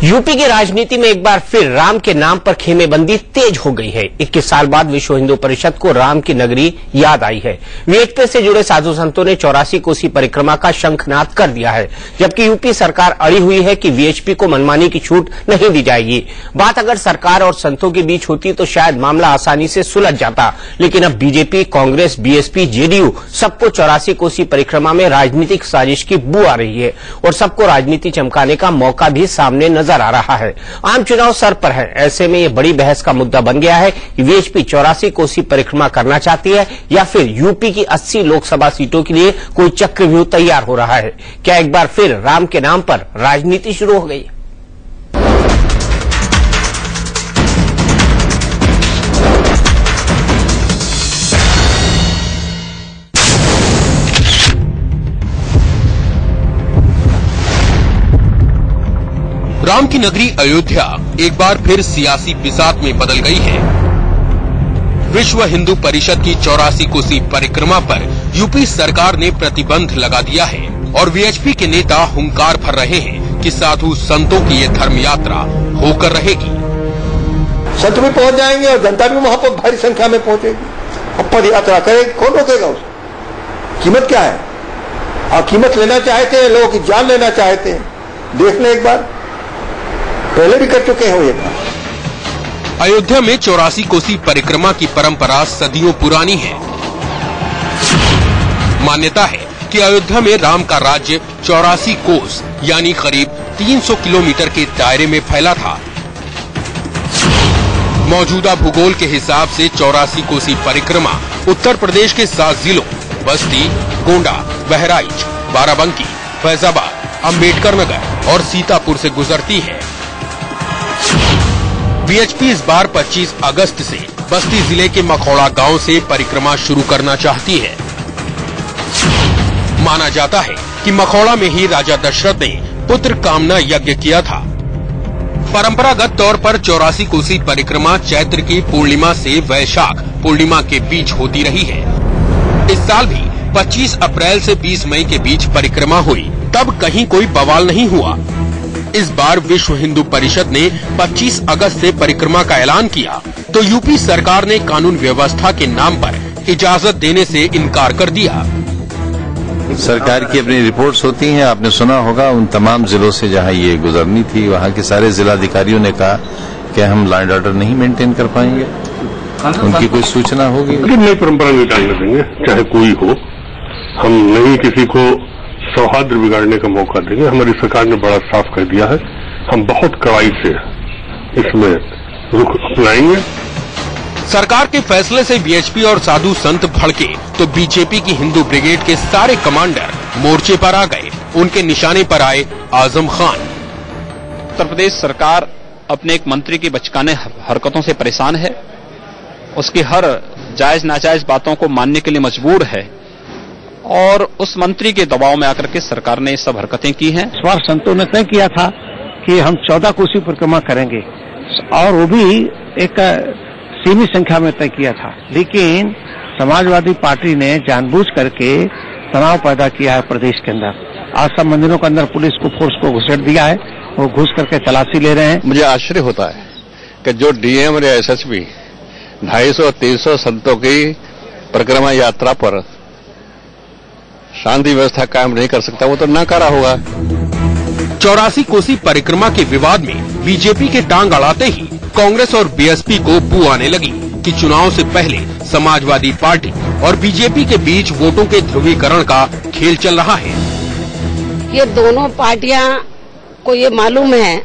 UP की राजनीति में एक बार फिर राम के नाम पर खेमेबंदी तेज हो गई है। 21 साल बाद विश्व हिंदू परिषद को राम की नगरी याद आई है। वीएचपी से जुड़े साधु संतों ने 84 कोसी परिक्रमा का शंखनाद कर दिया है, जबकि यूपी सरकार अड़ी हुई है कि वीएचपी को मनमानी की छूट नहीं दी जाएगी। बात अगर सरकार और संतों के बीच होती तो शायद मामला आसानी से सुलझ जाता, लेकिन अब बीजेपी, कांग्रेस, बीएसपी, जेडीयू सबको 84 कोसी परिक्रमा में राजनीतिक साजिश की बू आ रही है और सबको राजनीति चमकाने का मौका भी सामने नजर आ रहा है। आम चुनाव सर पर है, ऐसे में ये बड़ी बहस का मुद्दा बन गया है कि वीएचपी 84 कोसी परिक्रमा करना चाहती है या फिर यूपी की 80 लोकसभा सीटों के लिए कोई चक्रव्यूह तैयार हो रहा है। क्या एक बार फिर राम के नाम पर राजनीति शुरू हो गई? राम की नगरी अयोध्या एक बार फिर सियासी बिसात में बदल गई है। विश्व हिंदू परिषद की 84 कोसी परिक्रमा पर यूपी सरकार ने प्रतिबंध लगा दिया है और वीएचपी के नेता हुंकार भर रहे हैं कि साधु संतों की ये धर्म यात्रा होकर रहेगी। संत भी पहुंच जाएंगे और जनता भी वहां पर भारी संख्या में पहुंचेगी। अब पद यात्रा करेगी, कौन रोकेगा उसको? कीमत क्या है? आप कीमत लेना चाहते हैं, लोगों की जान लेना चाहते हैं, देख लें एक बार, पहले भी कर चुके हैं ये बात। अयोध्या में 84 कोसी परिक्रमा की परंपरा सदियों पुरानी है। मान्यता है कि अयोध्या में राम का राज्य 84 कोस यानी करीब 300 किलोमीटर के दायरे में फैला था। मौजूदा भूगोल के हिसाब से 84 कोसी परिक्रमा उत्तर प्रदेश के 7 जिलों बस्ती, गोंडा, बहराइच, बाराबंकी, फैजाबाद, अंबेडकर नगर और सीतापुर से गुजरती है। वीएचपी इस बार 25 अगस्त से बस्ती जिले के मखौड़ा गांव से परिक्रमा शुरू करना चाहती है। माना जाता है कि मखौड़ा में ही राजा दशरथ ने पुत्र कामना यज्ञ किया था। परंपरागत तौर पर 84 कोसी परिक्रमा चैत्र की पूर्णिमा से वैशाख पूर्णिमा के बीच होती रही है। इस साल भी 25 अप्रैल से 20 मई के बीच परिक्रमा हुई, तब कहीं कोई बवाल नहीं हुआ। इस बार विश्व हिंदू परिषद ने 25 अगस्त से परिक्रमा का ऐलान किया तो यूपी सरकार ने कानून व्यवस्था के नाम पर इजाजत देने से इनकार कर दिया। सरकार की अपनी रिपोर्ट्स होती हैं, आपने सुना होगा उन तमाम जिलों से जहां ये गुजरनी थी, वहां के सारे जिलाधिकारियों ने कहा कि हम लॉ एंड ऑर्डर नहीं मेंटेन कर पाएंगे। उनकी कोई सूचना होगी? नई परंपरा नहीं डालने देंगे, चाहे कोई हो। हम नहीं किसी को सौहार्द बिगाड़ने का मौका देंगे। हमारी सरकार ने बड़ा साफ कर दिया है, हम बहुत कड़ाई से इसमें रुख अपनाएंगे। सरकार के फैसले से वीएचपी और साधु संत भड़के तो बीजेपी की हिंदू ब्रिगेड के सारे कमांडर मोर्चे पर आ गए। उनके निशाने पर आए आजम खान। उत्तर प्रदेश सरकार अपने एक मंत्री की बचकाने हरकतों से परेशान है। उसकी हर जायज नाजायज बातों को मानने के लिए मजबूर है और उस मंत्री के दबाव में आकर के सरकार ने सब हरकतें की हैं। इस बार संतों ने तय किया था कि हम 14 कोसी परिक्रमा करेंगे और वो भी एक सीमित संख्या में तय किया था, लेकिन समाजवादी पार्टी ने जानबूझ करके तनाव पैदा किया है प्रदेश के अंदर। आज सब मंदिरों के अंदर पुलिस को फोर्स को घुसेड़ दिया है, वो घुस करके तलाशी ले रहे हैं। मुझे आश्चर्य होता है कि जो डीएम और एसएसपी 250-300 संतों की परिक्रमा यात्रा पर शांति व्यवस्था कायम नहीं कर सकता, वो तो नाकारा होगा। 84 कोसी परिक्रमा के विवाद में बीजेपी के टांग अड़ाते ही कांग्रेस और बीएसपी को बू आने लगी कि चुनाव से पहले समाजवादी पार्टी और बीजेपी के बीच वोटों के ध्रुवीकरण का खेल चल रहा है। ये दोनों पार्टियां को ये मालूम है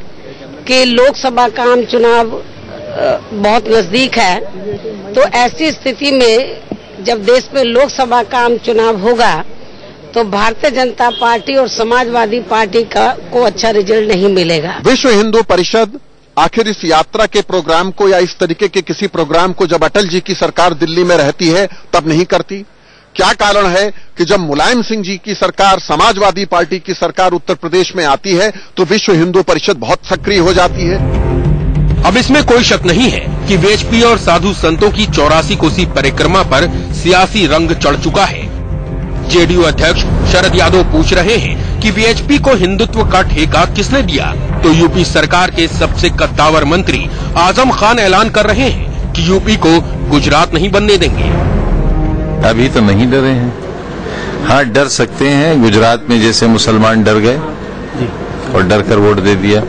कि लोकसभा का आम चुनाव बहुत नजदीक है, तो ऐसी स्थिति में जब देश में लोकसभा का आम चुनाव होगा तो भारतीय जनता पार्टी और समाजवादी पार्टी को अच्छा रिजल्ट नहीं मिलेगा। विश्व हिंदू परिषद आखिर इस यात्रा के प्रोग्राम को या इस तरीके के किसी प्रोग्राम को जब अटल जी की सरकार दिल्ली में रहती है तब नहीं करती? क्या कारण है कि जब मुलायम सिंह जी की सरकार, समाजवादी पार्टी की सरकार उत्तर प्रदेश में आती है तो विश्व हिंदू परिषद बहुत सक्रिय हो जाती है? अब इसमें कोई शक नहीं है कि वीएचपी और साधु संतों की 84 कोसी परिक्रमा पर सियासी रंग चढ़ चुका है। जेडीयू अध्यक्ष शरद यादव पूछ रहे हैं कि वीएचपी को हिंदुत्व का ठेका किसने दिया, तो तो यूपी सरकार के सबसे कद्दावर मंत्री आजम खान ऐलान कर रहे हैं कि यूपी को गुजरात नहीं बनने देंगे। अभी तो नहीं डरे हैं, हाँ डर सकते हैं। गुजरात में जैसे मुसलमान डर गए और डर कर वोट दे दिया,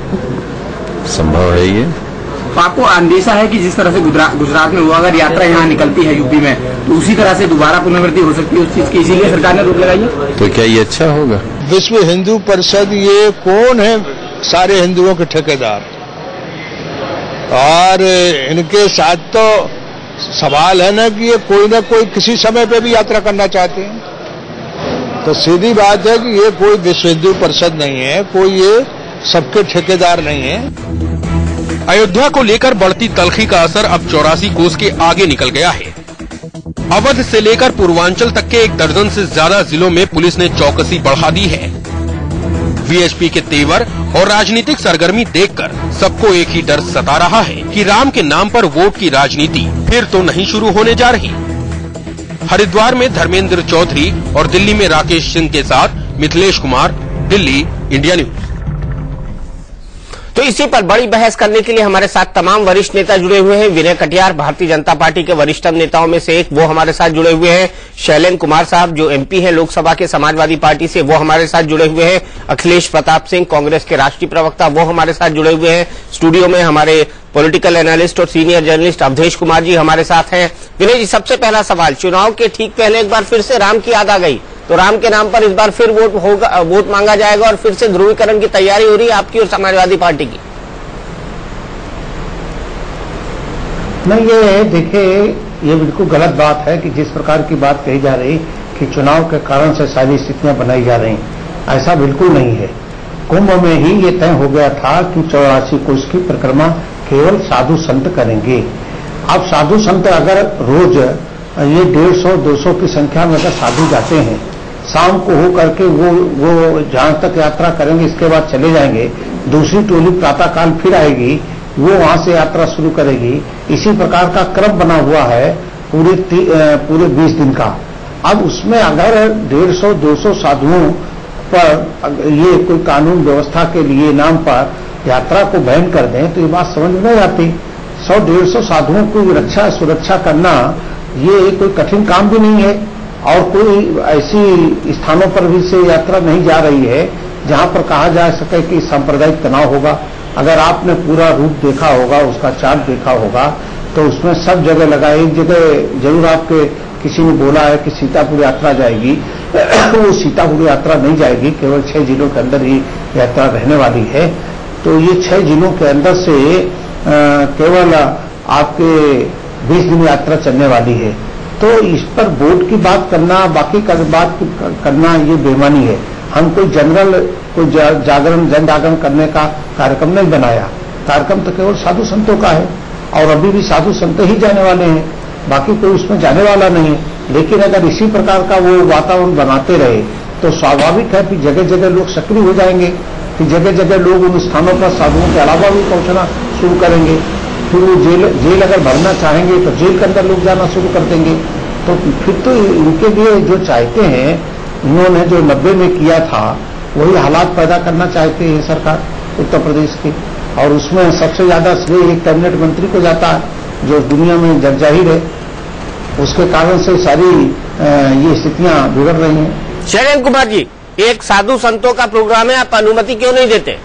संभव है ये। तो आपको अंदेशा है कि जिस तरह से गुजरात में हुआ, अगर यात्रा यहाँ निकलती है यूपी में, तो उसी तरह से दोबारा पुनरावृत्ति हो सकती है उस चीज की, इसीलिए सरकार ने रोक लगाई है? तो क्या ये अच्छा होगा? विश्व हिंदू परिषद ये कौन है? सारे हिंदुओं के ठेकेदार, और इनके साथ तो सवाल है ना कि ये कोई ना कोई किसी समय पे भी यात्रा करना चाहते हैं। तो सीधी बात है कि ये कोई विश्व हिंदू परिषद नहीं है, कोई ये सबके ठेकेदार नहीं है। अयोध्या को लेकर बढ़ती तल्खी का असर अब 84 कोस के आगे निकल गया है। अवध से लेकर पूर्वांचल तक के 1 दर्जन से ज्यादा जिलों में पुलिस ने चौकसी बढ़ा दी है। वीएचपी के तेवर और राजनीतिक सरगर्मी देखकर सबको एक ही डर सता रहा है कि राम के नाम पर वोट की राजनीति फिर तो नहीं शुरू होने जा रही। हरिद्वार में धर्मेंद्र चौधरी और दिल्ली में राकेश सिंह के साथ मिथिलेश कुमार, दिल्ली, इंडिया न्यूज। तो इसी पर बड़ी बहस करने के लिए हमारे साथ तमाम वरिष्ठ नेता जुड़े हुए हैं। विनय कटियार भारतीय जनता पार्टी के वरिष्ठतम नेताओं में से एक, वो हमारे साथ जुड़े हुए हैं। शैलेंद्र कुमार साहब जो एमपी हैं लोकसभा के समाजवादी पार्टी से, वो हमारे साथ जुड़े हुए हैं। अखिलेश प्रताप सिंह कांग्रेस के राष्ट्रीय प्रवक्ता, वो हमारे साथ जुड़े हुए हैं। स्टूडियो में हमारे पॉलिटिकल एनालिस्ट और सीनियर जर्नलिस्ट अवधेश कुमार जी हमारे साथ हैं। विनय जी, सबसे पहला सवाल, चुनाव के ठीक पहले एक बार फिर से राम की याद आ गई, तो राम के नाम पर इस बार फिर वोट मांगा जाएगा और फिर से ध्रुवीकरण की तैयारी हो रही है आपकी और समाजवादी पार्टी की? नहीं, ये देखिए, ये बिल्कुल गलत बात है कि जिस प्रकार की बात कही जा रही कि चुनाव के कारण से सारी स्थितियां बनाई जा रही, ऐसा बिल्कुल नहीं है। कुंभ में ही ये तय हो गया था कि 84 कोस की परिक्रमा केवल साधु संत करेंगे। अब साधु संत अगर रोज ये 150-200 की संख्या में अगर साधु जाते हैं, शाम को हो करके वो जहां तक यात्रा करेंगे, इसके बाद चले जाएंगे, दूसरी टोली प्रातःकाल फिर आएगी, वो वहां से यात्रा शुरू करेगी। इसी प्रकार का क्रम बना हुआ है पूरे 20 दिन का। अब उसमें अगर 150-200 साधुओं पर ये कोई कानून व्यवस्था के लिए नाम पर यात्रा को बैन कर दें, तो ये बात समझ में नहीं आती। 100-150 साधुओं की रक्षा सुरक्षा करना ये कोई कठिन काम भी नहीं है, और कोई ऐसी स्थानों पर भी से यात्रा नहीं जा रही है जहां पर कहा जा सके कि सांप्रदायिक तनाव होगा। अगर आपने पूरा रूट देखा होगा, उसका चार्ट देखा होगा, तो उसमें सब जगह लगा, एक जगह जरूर आपके किसी ने बोला है कि सीतापुर यात्रा जाएगी, वो सीतापुर यात्रा नहीं जाएगी, केवल 6 जिलों के अंदर ही यात्रा रहने वाली है। तो ये 6 जिलों के अंदर से केवल आपके 20 दिन यात्रा चलने वाली है। तो इस पर बोर्ड की बात करना, बाकी बात करना, ये बेईमानी है। हम कोई जनरल कोई जन जागरण करने का कार्यक्रम नहीं बनाया। कार्यक्रम तो केवल साधु संतों का है, और अभी भी साधु संत ही जाने वाले हैं, बाकी कोई उसमें जाने वाला नहीं है। लेकिन अगर इसी प्रकार का वो वातावरण बनाते रहे तो स्वाभाविक है कि जगह जगह लोग सक्रिय हो जाएंगे, कि जगह जगह लोग उन स्थानों पर साधुओं के अलावा भी पहुंचना शुरू करेंगे। फिर वो जेल अगर भरना चाहेंगे तो जेल के अंदर लोग जाना शुरू कर देंगे। तो फिर तो इनके लिए जो चाहते हैं, इन्होंने जो 90 में किया था, वही हालात पैदा करना चाहते हैं सरकार उत्तर प्रदेश की। और उसमें सबसे ज्यादा श्रेय एक कैबिनेट मंत्री को जाता है जो दुनिया में जगजाहिर है। उसके कारण से सारी ये स्थितियां बिगड़ रही हैं। शैलेंद्र कुमार जी, एक साधु संतों का प्रोग्राम है, आप अनुमति क्यों नहीं देते?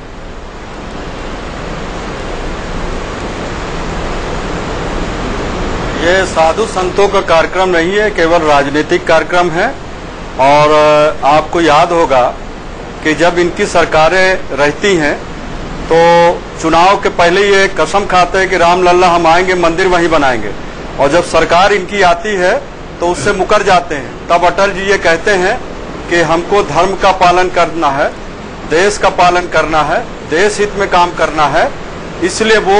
ये साधु संतों का कार्यक्रम नहीं है, केवल राजनीतिक कार्यक्रम है। और आपको याद होगा कि जब इनकी सरकारें रहती हैं तो चुनाव के पहले ये कसम खाते हैं कि रामलला हम आएंगे, मंदिर वहीं बनाएंगे, और जब सरकार इनकी आती है तो उससे मुकर जाते हैं। तब अटल जी ये कहते हैं कि हमको धर्म का पालन करना है, देश का पालन करना है, देश हित में काम करना है, इसलिए वो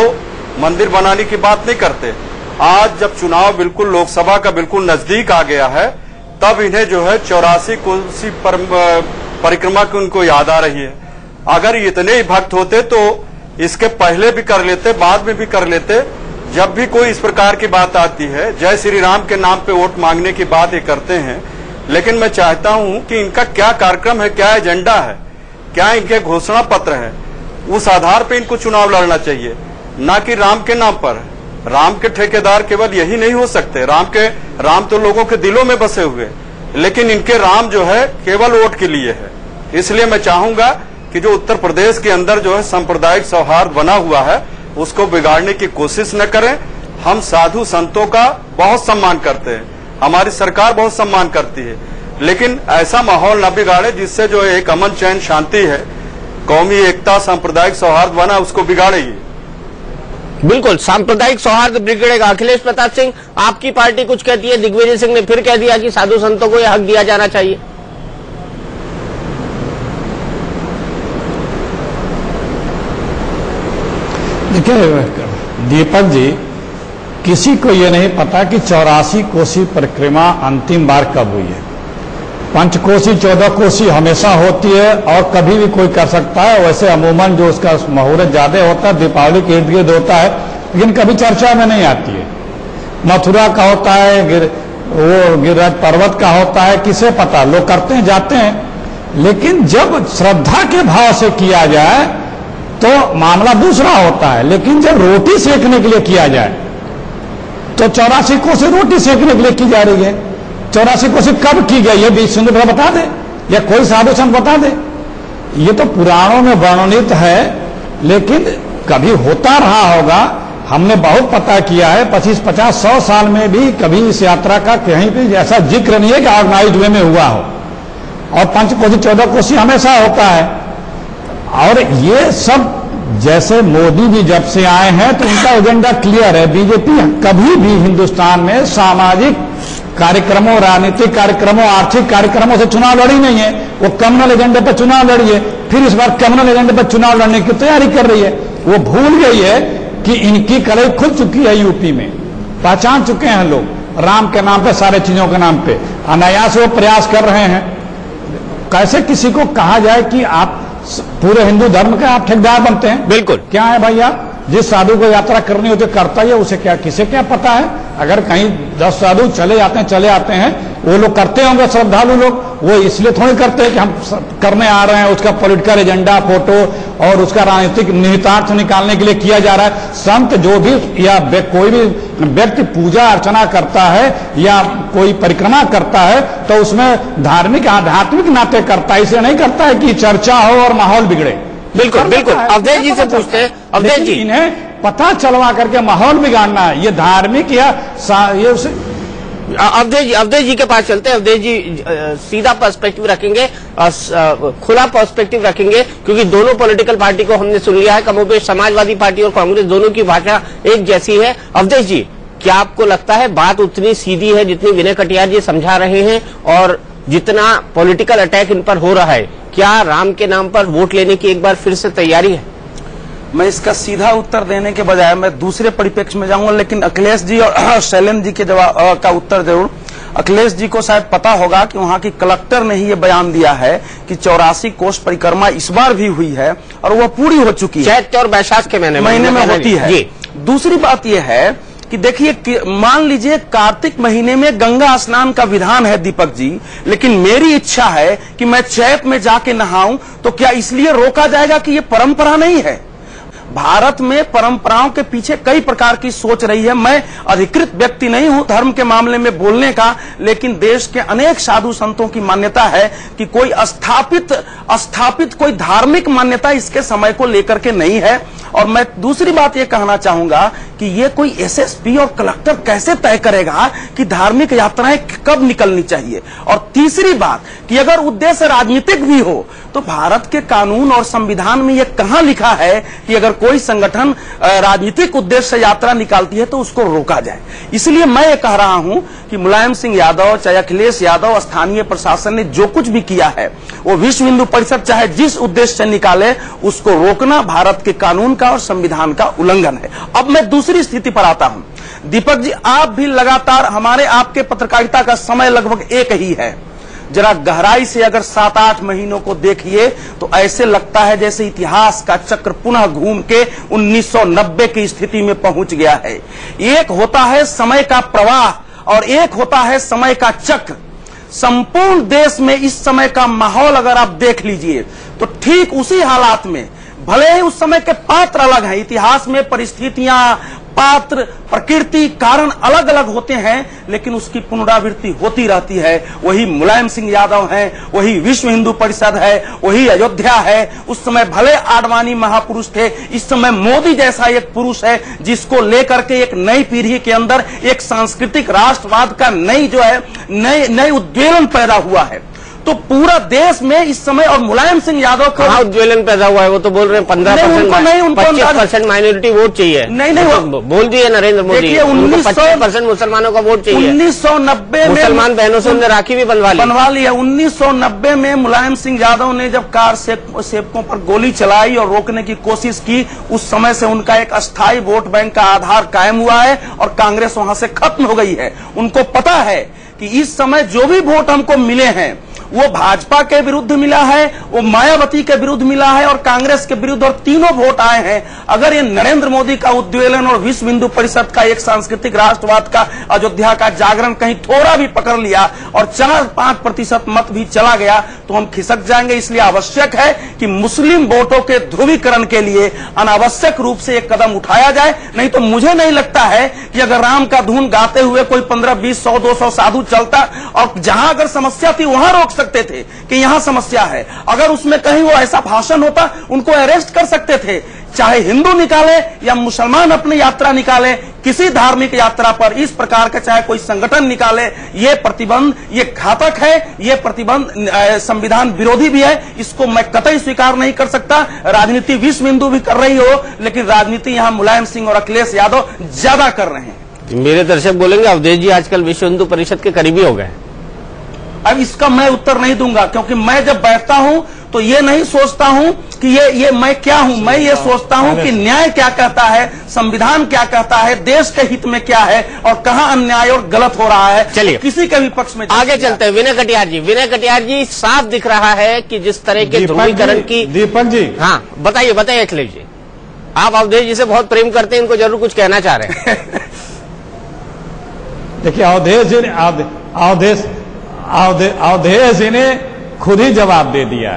मंदिर बनाने की बात नहीं करते। आज जब चुनाव बिल्कुल लोकसभा का बिल्कुल नजदीक आ गया है, तब इन्हें जो है 84 कोसी परिक्रमा की उनको याद आ रही है। अगर इतने ही भक्त होते तो इसके पहले भी कर लेते, बाद में भी कर लेते। जब भी कोई इस प्रकार की बात आती है, जय श्री राम के नाम पे वोट मांगने की बात ये करते हैं, लेकिन मैं चाहता हूं कि इनका क्या कार्यक्रम है, क्या एजेंडा है, क्या इनके घोषणा पत्र है। उस आधार पे इनको चुनाव लड़ना चाहिए, ना कि राम के नाम पर। राम के ठेकेदार केवल यही नहीं हो सकते, राम तो लोगों के दिलों में बसे हुए, लेकिन इनके राम जो है केवल वोट के लिए है। इसलिए मैं चाहूंगा कि जो उत्तर प्रदेश के अंदर जो है सांप्रदायिक सौहार्द बना हुआ है उसको बिगाड़ने की कोशिश न करें। हम साधु संतों का बहुत सम्मान करते हैं, हमारी सरकार बहुत सम्मान करती है, लेकिन ऐसा माहौल न बिगाड़े जिससे जो एक अमन चैन शांति है, कौमी एकता सांप्रदायिक सौहार्द बना, उसको बिगाड़ेगी। बिल्कुल, सांप्रदायिक सौहार्द बिगड़ेगा। अखिलेश प्रताप सिंह, आपकी पार्टी कुछ कहती है, दिग्विजय सिंह ने फिर कह दिया कि साधु संतों को यह हक दिया जाना चाहिए। देखिए दीपक जी, किसी को ये नहीं पता कि 84 कोसी परिक्रमा अंतिम बार कब हुई है। 5 कोसी 14 कोसी हमेशा होती है और कभी भी कोई कर सकता है। वैसे अमूमन जो उसका मुहूर्त ज्यादा होता है दीपावली के इर्द गिर्द होता है, लेकिन कभी चर्चा में नहीं आती है। मथुरा का होता है, गिरिराज पर्वत का होता है, किसे पता, लोग करते हैं जाते हैं। लेकिन जब श्रद्धा के भाव से किया जाए तो मामला दूसरा होता है। लेकिन जब रोटी सेकने के लिए किया जाए तो 84 कोसी रोटी सेकने के लिए की जा रही है। 84 कोसी कब की गई है, बीच सिंधु बता दे, या कोई साधु संत बता दे। ये तो पुराणों में वर्णित है, लेकिन कभी होता रहा होगा। हमने बहुत पता किया है, 25, 50, 100 साल में भी कभी इस यात्रा का कहीं भी ऐसा जिक्र नहीं है कि ऑर्गेनाइज्ड वे में हुआ हो। और 5 कोसी 14 कोसी हमेशा होता है। और ये सब जैसे मोदी भी जब से आए हैं तो उनका एजेंडा क्लियर है। बीजेपी कभी भी हिंदुस्तान में सामाजिक कार्यक्रमों, राजनीतिक कार्यक्रमों, आर्थिक कार्यक्रमों से चुनाव लड़ी नहीं है। वो कम्युनल एजेंडे पर चुनाव लड़ी है, फिर इस बार कम्युनल एजेंडे पर चुनाव लड़ने की तैयारी कर रही है। वो भूल गई है कि इनकी कलई खुल चुकी है यूपी में, पहचान चुके हैं लोग राम के नाम पे, सारे चीजों के नाम पे अनायास वो प्रयास कर रहे हैं। कैसे किसी को कहा जाए कि आप पूरे हिंदू धर्म के आप ठेकेदार बनते हैं? बिल्कुल, क्या है भाई, आप जिस साधु को यात्रा करनी होती है करता ही है, उसे क्या, किसे क्या पता है? अगर कहीं 10 साधु चले आते हैं, वो लोग करते होंगे, श्रद्धालु लोग, वो इसलिए थोड़ी करते हैं कि हम करने आ रहे हैं। उसका पॉलिटिकल एजेंडा, फोटो और उसका राजनीतिक निहितार्थ निकालने के लिए किया जा रहा है। संत जो भी या कोई भी व्यक्ति पूजा अर्चना करता है या कोई परिक्रमा करता है तो उसमें धार्मिक आध्यात्मिक नाते करता है, इसलिए नहीं करता है कि चर्चा हो और माहौल बिगड़े। बिल्कुल बिल्कुल, अवधेश जी से पूछते हैं। अवधेश जी, इन्हें पता चलवा करके माहौल बिगाड़ना है, ये धार्मिक या ये उसे। अवधेश जी के पास चलते हैं। अवधेश जी सीधा पर्सपेक्टिव रखेंगे, खुला पर्सपेक्टिव रखेंगे, क्योंकि दोनों पॉलिटिकल पार्टी को हमने सुन लिया है। कमोबेश समाजवादी पार्टी और कांग्रेस दोनों की भाषा एक जैसी है। अवधेश जी, क्या आपको लगता है बात उतनी सीधी है जितनी विनय कटियार जी समझा रहे हैं, और जितना पॉलिटिकल अटैक इन पर हो रहा है, क्या राम के नाम पर वोट लेने की एक बार फिर से तैयारी है? मैं इसका सीधा उत्तर देने के बजाय मैं दूसरे परिप्रेक्ष्य में जाऊंगा, लेकिन अखिलेश जी और शैलेंद्र जी के जवाब का उत्तर जरूर। अखिलेश जी को शायद पता होगा कि वहां की कलेक्टर ने ही ये बयान दिया है कि 84 कोस परिक्रमा इस बार भी हुई है और वो पूरी हो चुकी है, चैत्र और बैसाख के महीने में होती है। दूसरी बात यह है कि देखिए, मान लीजिए कार्तिक महीने में गंगा स्नान का विधान है दीपक जी, लेकिन मेरी इच्छा है कि मैं चैत में जाके नहाऊं, तो क्या इसलिए रोका जाएगा कि ये परंपरा नहीं है? भारत में परंपराओं के पीछे कई प्रकार की सोच रही है। मैं अधिकृत व्यक्ति नहीं हूं धर्म के मामले में बोलने का, लेकिन देश के अनेक साधु संतों की मान्यता है कि कोई स्थापित कोई धार्मिक मान्यता इसके समय को लेकर के नहीं है। और मैं दूसरी बात ये कहना चाहूंगा कि ये कोई एसएसपी और कलेक्टर कैसे तय करेगा कि धार्मिक यात्राएं कब निकलनी चाहिए। और तीसरी बात कि अगर उद्देश्य राजनीतिक भी हो तो भारत के कानून और संविधान में यह कहां लिखा है कि अगर कोई संगठन राजनीतिक उद्देश्य से यात्रा निकालती है तो उसको रोका जाए। इसलिए मैं ये कह रहा हूं कि मुलायम सिंह यादव, चाहे अखिलेश यादव, स्थानीय प्रशासन ने जो कुछ भी किया है वो विश्व हिंदू परिषद चाहे जिस उद्देश्य से निकाले, उसको रोकना भारत के कानून का और संविधान का उल्लंघन है। अब मैं दूसरी स्थिति पर आता हूं। दीपक जी, आप भी लगातार, हमारे आपके पत्रकारिता का समय लगभग एक ही है। जरा गहराई से अगर 7-8 महीनों को देखिए तो ऐसे लगता है जैसे इतिहास का चक्र पुनः घूम के 1990 की स्थिति में पहुंच गया है। एक होता है समय का प्रवाह और एक होता है समय का चक्र। संपूर्ण देश में इस समय का माहौल अगर आप देख लीजिए तो ठीक उसी हालात में भले ही उस समय के पात्र अलग हैं, इतिहास में परिस्थितियां, पात्र, प्रकृति, कारण अलग अलग होते हैं, लेकिन उसकी पुनरावृत्ति होती रहती है। वही मुलायम सिंह यादव हैं, वही विश्व हिंदू परिषद है, वही अयोध्या है। उस समय भले आडवाणी महापुरुष थे, इस समय मोदी जैसा एक पुरुष है जिसको लेकर के एक नई पीढ़ी के अंदर एक सांस्कृतिक राष्ट्रवाद का नई उद्वेलन पैदा हुआ है। तो पूरा देश में इस समय, और मुलायम सिंह यादव को उद्वेलन पैदा हुआ है, वो तो बोल रहे हैं 15%, 25% माइनॉरिटी वोट चाहिए। नहीं वो बोल दिए नरेंद्र मोदी, 25% मुसलमानों का वोट चाहिए। 1990 में मुसलमान बहनों से उन्होंने राखी भी बनवा ली है। 1990 में मुलायम सिंह यादव ने जब कार सेवकों पर गोली चलाई और रोकने की कोशिश की, उस समय से उनका एक अस्थायी वोट बैंक का आधार कायम हुआ है और कांग्रेस वहां से खत्म हो गई है। उनको पता है कि इस समय जो भी वोट हमको मिले हैं वो भाजपा के विरुद्ध मिला है, वो मायावती के विरुद्ध मिला है और कांग्रेस के विरुद्ध, और तीनों वोट आए हैं। अगर ये नरेंद्र मोदी का उद्वेलन और विश्व हिंदू परिषद का एक सांस्कृतिक राष्ट्रवाद का, अयोध्या का जागरण कहीं थोड़ा भी पकड़ लिया और 4-5% मत भी चला गया तो हम खिसक जाएंगे। इसलिए आवश्यक है कि मुस्लिम वोटों के ध्रुवीकरण के लिए अनावश्यक रूप से एक कदम उठाया जाए। नहीं तो मुझे नहीं लगता है कि अगर राम का धुन गाते हुए कोई 15, 20, 100, 200 साधु चलता और जहां अगर समस्या थी वहां रोक सकते थे कि यहां समस्या है, अगर उसमें कहीं वो ऐसा भाषण होता उनको अरेस्ट कर सकते थे। चाहे हिंदू निकाले या मुसलमान अपनी यात्रा निकाले, किसी धार्मिक यात्रा पर इस प्रकार का चाहे कोई संगठन निकाले, ये प्रतिबंध, ये घातक है, ये प्रतिबंध संविधान विरोधी भी है। इसको मैं कतई स्वीकार नहीं कर सकता। राजनीति विश्व हिंदू भी कर रही हो, लेकिन राजनीति यहां मुलायम सिंह और अखिलेश यादव ज्यादा कर रहे हैं। मेरे दर्शक बोलेंगे अवधेश जी आजकल विश्व हिंदू परिषद के करीबी हो गए। अब इसका मैं उत्तर नहीं दूंगा, क्योंकि मैं जब बैठता हूं तो ये नहीं सोचता हूं कि ये मैं क्या हूं। मैं ये सोचता हूं कि न्याय क्या कहता है, संविधान क्या कहता है, देश के हित में क्या है और कहां अन्याय और गलत हो रहा है। चलिए किसी के भी पक्ष में आगे चलते हैं। विनय कटियार जी, साफ दिख रहा है कि जिस तरह के ध्रुवीकरण की, दीपक जी, हाँ बताइए अखिलेश जी, आप अवधेश जी से बहुत प्रेम करते हैं, इनको जरूर कुछ कहना चाह रहे हैं। देखिए अवधेश जी ने खुद ही जवाब दे दिया,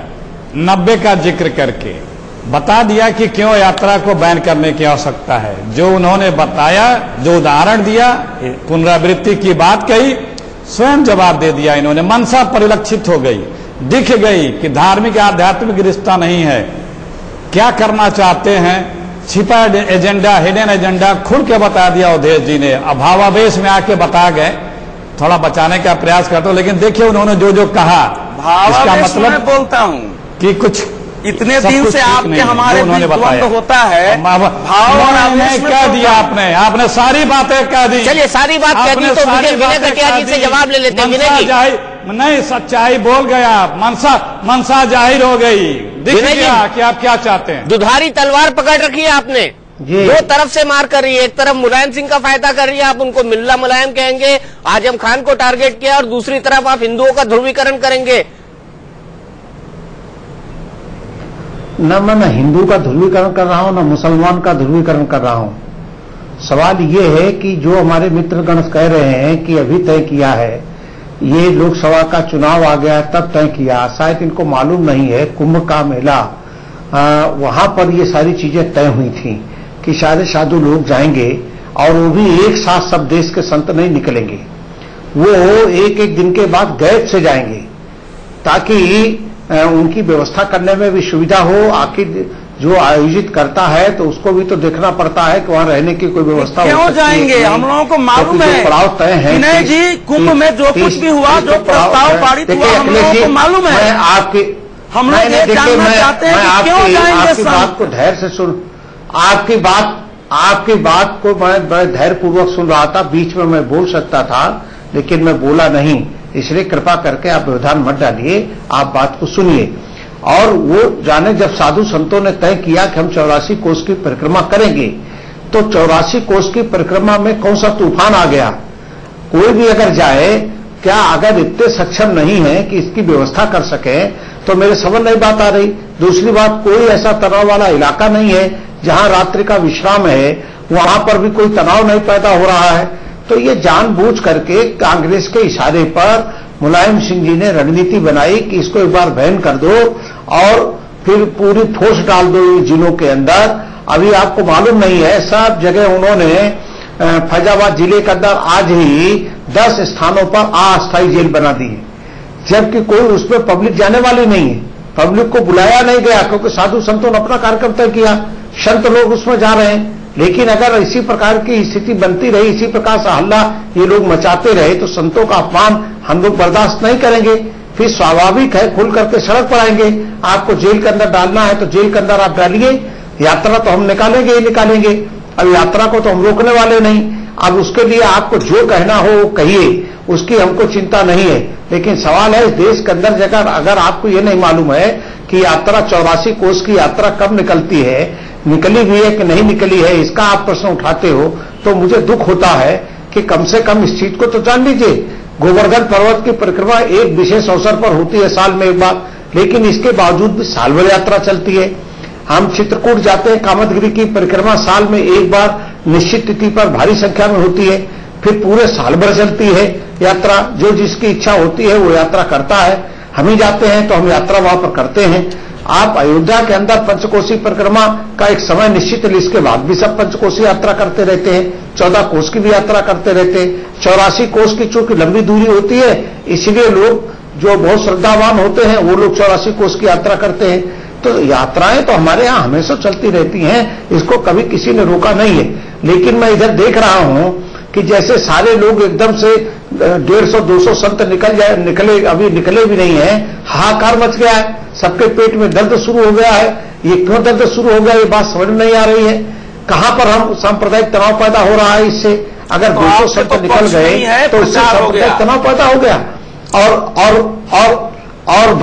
90 का जिक्र करके बता दिया कि क्यों यात्रा को बैन करने की आवश्यकता है। जो उन्होंने बताया, जो उदाहरण दिया, पुनरावृत्ति की बात कही, स्वयं जवाब दे दिया इन्होंने। मंशा परिलक्षित हो गई, दिख गई कि धार्मिक आध्यात्मिक रिश्ता नहीं है। क्या करना चाहते हैं, छिपा एजेंडा, हिडन एजेंडा खुल के बता दिया अवधेश जी ने। अभावावेश में आके बता गए, थोड़ा बचाने का प्रयास करता हूं, लेकिन देखिए उन्होंने जो कहा, इसका मतलब मैं बोलता हूं कि कुछ इतने दिन से आपके हमारे उन्होंने बताया होता है। कह दिया आपने सारी बातें कह दी। चलिए सारी बात कह दी तो मुझे विनय कटियार जी से जवाब ले लेते हैं। विनय जी, नहीं, सच्चाई बोल गया, मनसा जाहिर हो गई, दिख गया कि आप क्या चाहते हैं। दुधारी तलवार पकड़ रखी है आपने, दो तरफ से मार कर रही है। एक तरफ मुलायम सिंह का फायदा कर रही है, आप उनको मिल्ला मुलायम कहेंगे, आजम खान को टारगेट किया, और दूसरी तरफ आप हिंदुओं का ध्रुवीकरण करेंगे। न मैं हिंदू का ध्रुवीकरण कर रहा हूं, न मुसलमान का ध्रुवीकरण कर रहा हूं। सवाल ये है कि जो हमारे मित्रगण कह रहे हैं कि अभी तय किया है, ये लोकसभा का चुनाव आ गया तब तय किया, शायद इनको मालूम नहीं है कुंभ का मेला, वहां पर ये सारी चीजें तय हुई थी कि सारे साधु लोग जाएंगे और वो भी एक साथ सब देश के संत नहीं निकलेंगे, वो एक एक दिन के बाद गैप से जाएंगे ताकि उनकी व्यवस्था करने में भी सुविधा हो। आखिर जो आयोजित करता है तो उसको भी तो देखना पड़ता है कि वहां रहने की कोई व्यवस्था हो। क्यों जाएंगे, हम लोगों को मालूम है। पड़ाव तय है विनय जी, कुंभ में जो कुछ भी हुआ, जो प्रस्ताव पारित हुआ, हम लोगों को मालूम है। आपकी हम लोग ये जानना चाहते हैं कि क्यों जाएंगे। आपकी बात को धैर्य से सुन, आपकी बात को मैं बड़े धैर्यपूर्वक सुन रहा था। बीच में मैं बोल सकता था लेकिन मैं बोला नहीं, इसलिए कृपा करके आप व्यवधान मत डालिए, आप बात को सुनिए। और वो जाने, जब साधु संतों ने तय किया कि हम 84 कोस की परिक्रमा करेंगे, तो 84 कोस की परिक्रमा में कौन सा तूफान आ गया। कोई भी अगर जाए, क्या अगर इतने सक्षम नहीं है कि इसकी व्यवस्था कर सके, तो मेरे समझ नहीं बात आ रही। दूसरी बात, कोई ऐसा तनाव वाला इलाका नहीं है जहां रात्रि का विश्राम है, वहां पर भी कोई तनाव नहीं पैदा हो रहा है। तो ये जानबूझ करके कांग्रेस के इशारे पर मुलायम सिंह जी ने रणनीति बनाई कि इसको एक बार बैन कर दो और फिर पूरी फोर्स डाल दो इन जिलों के अंदर। अभी आपको मालूम नहीं है, सब जगह उन्होंने फैजाबाद जिले के अंदर आज ही 10 स्थानों पर अस्थायी जेल बना दी है, जबकि कोई उसमें पब्लिक जाने वाली नहीं है। पब्लिक को बुलाया नहीं गया क्योंकि साधु संतों ने अपना कार्यक्रम तय किया, संत लोग उसमें जा रहे हैं। लेकिन अगर इसी प्रकार की स्थिति बनती रही, इसी प्रकार से हल्ला ये लोग मचाते रहे, तो संतों का अपमान हम लोग बर्दाश्त नहीं करेंगे। फिर स्वाभाविक है खुल करके सड़क पर आएंगे। आपको जेल के अंदर डालना है तो जेल के अंदर आप डालिए, यात्रा तो हम निकालेंगे ही निकालेंगे। अब यात्रा को तो हम रोकने वाले नहीं। अब उसके लिए आपको जो कहना हो वो कहिए, उसकी हमको चिंता नहीं है। लेकिन सवाल है इस देश के अंदर जगह अगर आपको ये नहीं मालूम है कि यात्रा 84 कोस की यात्रा कब निकलती है, निकली भी है कि नहीं निकली है, इसका आप प्रश्न उठाते हो, तो मुझे दुख होता है कि कम से कम इस चीज को तो जान लीजिए। गोवर्धन पर्वत की परिक्रमा एक विशेष अवसर पर होती है साल में एक बार, लेकिन इसके बावजूद भी साल भर यात्रा चलती है। हम चित्रकूट जाते हैं, कामदगिरी की परिक्रमा साल में एक बार निश्चित तिथि पर भारी संख्या में होती है, फिर पूरे साल भर चलती है यात्रा। जो जिसकी इच्छा होती है वो यात्रा करता है। हम ही जाते हैं तो हम यात्रा वहां पर करते हैं। आप अयोध्या के अंदर पंचकोसी परिक्रमा का एक समय निश्चित है, इसके बाद भी सब पंचकोसी यात्रा करते रहते हैं, 14 कोस की भी यात्रा करते रहते हैं। 84 कोस की चूंकि लंबी दूरी होती है, इसलिए लोग जो बहुत श्रद्धावान होते हैं वो लोग 84 कोस की यात्रा करते हैं। तो यात्राएं तो हमारे यहाँ हमेशा चलती रहती हैं, इसको कभी किसी ने रोका नहीं है। लेकिन मैं इधर देख रहा हूं कि जैसे सारे लोग एकदम से 150-200 संत निकले अभी निकले भी नहीं है, हाहाकार मच गया है, सबके पेट में दर्द शुरू हो गया है। ये क्यों दर्द शुरू हो गया ये बात समझ में नहीं आ रही है। कहां पर हम सांप्रदायिक तनाव पैदा हो रहा है इससे? अगर 200 संत निकल गए तो उससे सांप्रदायिक तनाव पैदा हो गया। और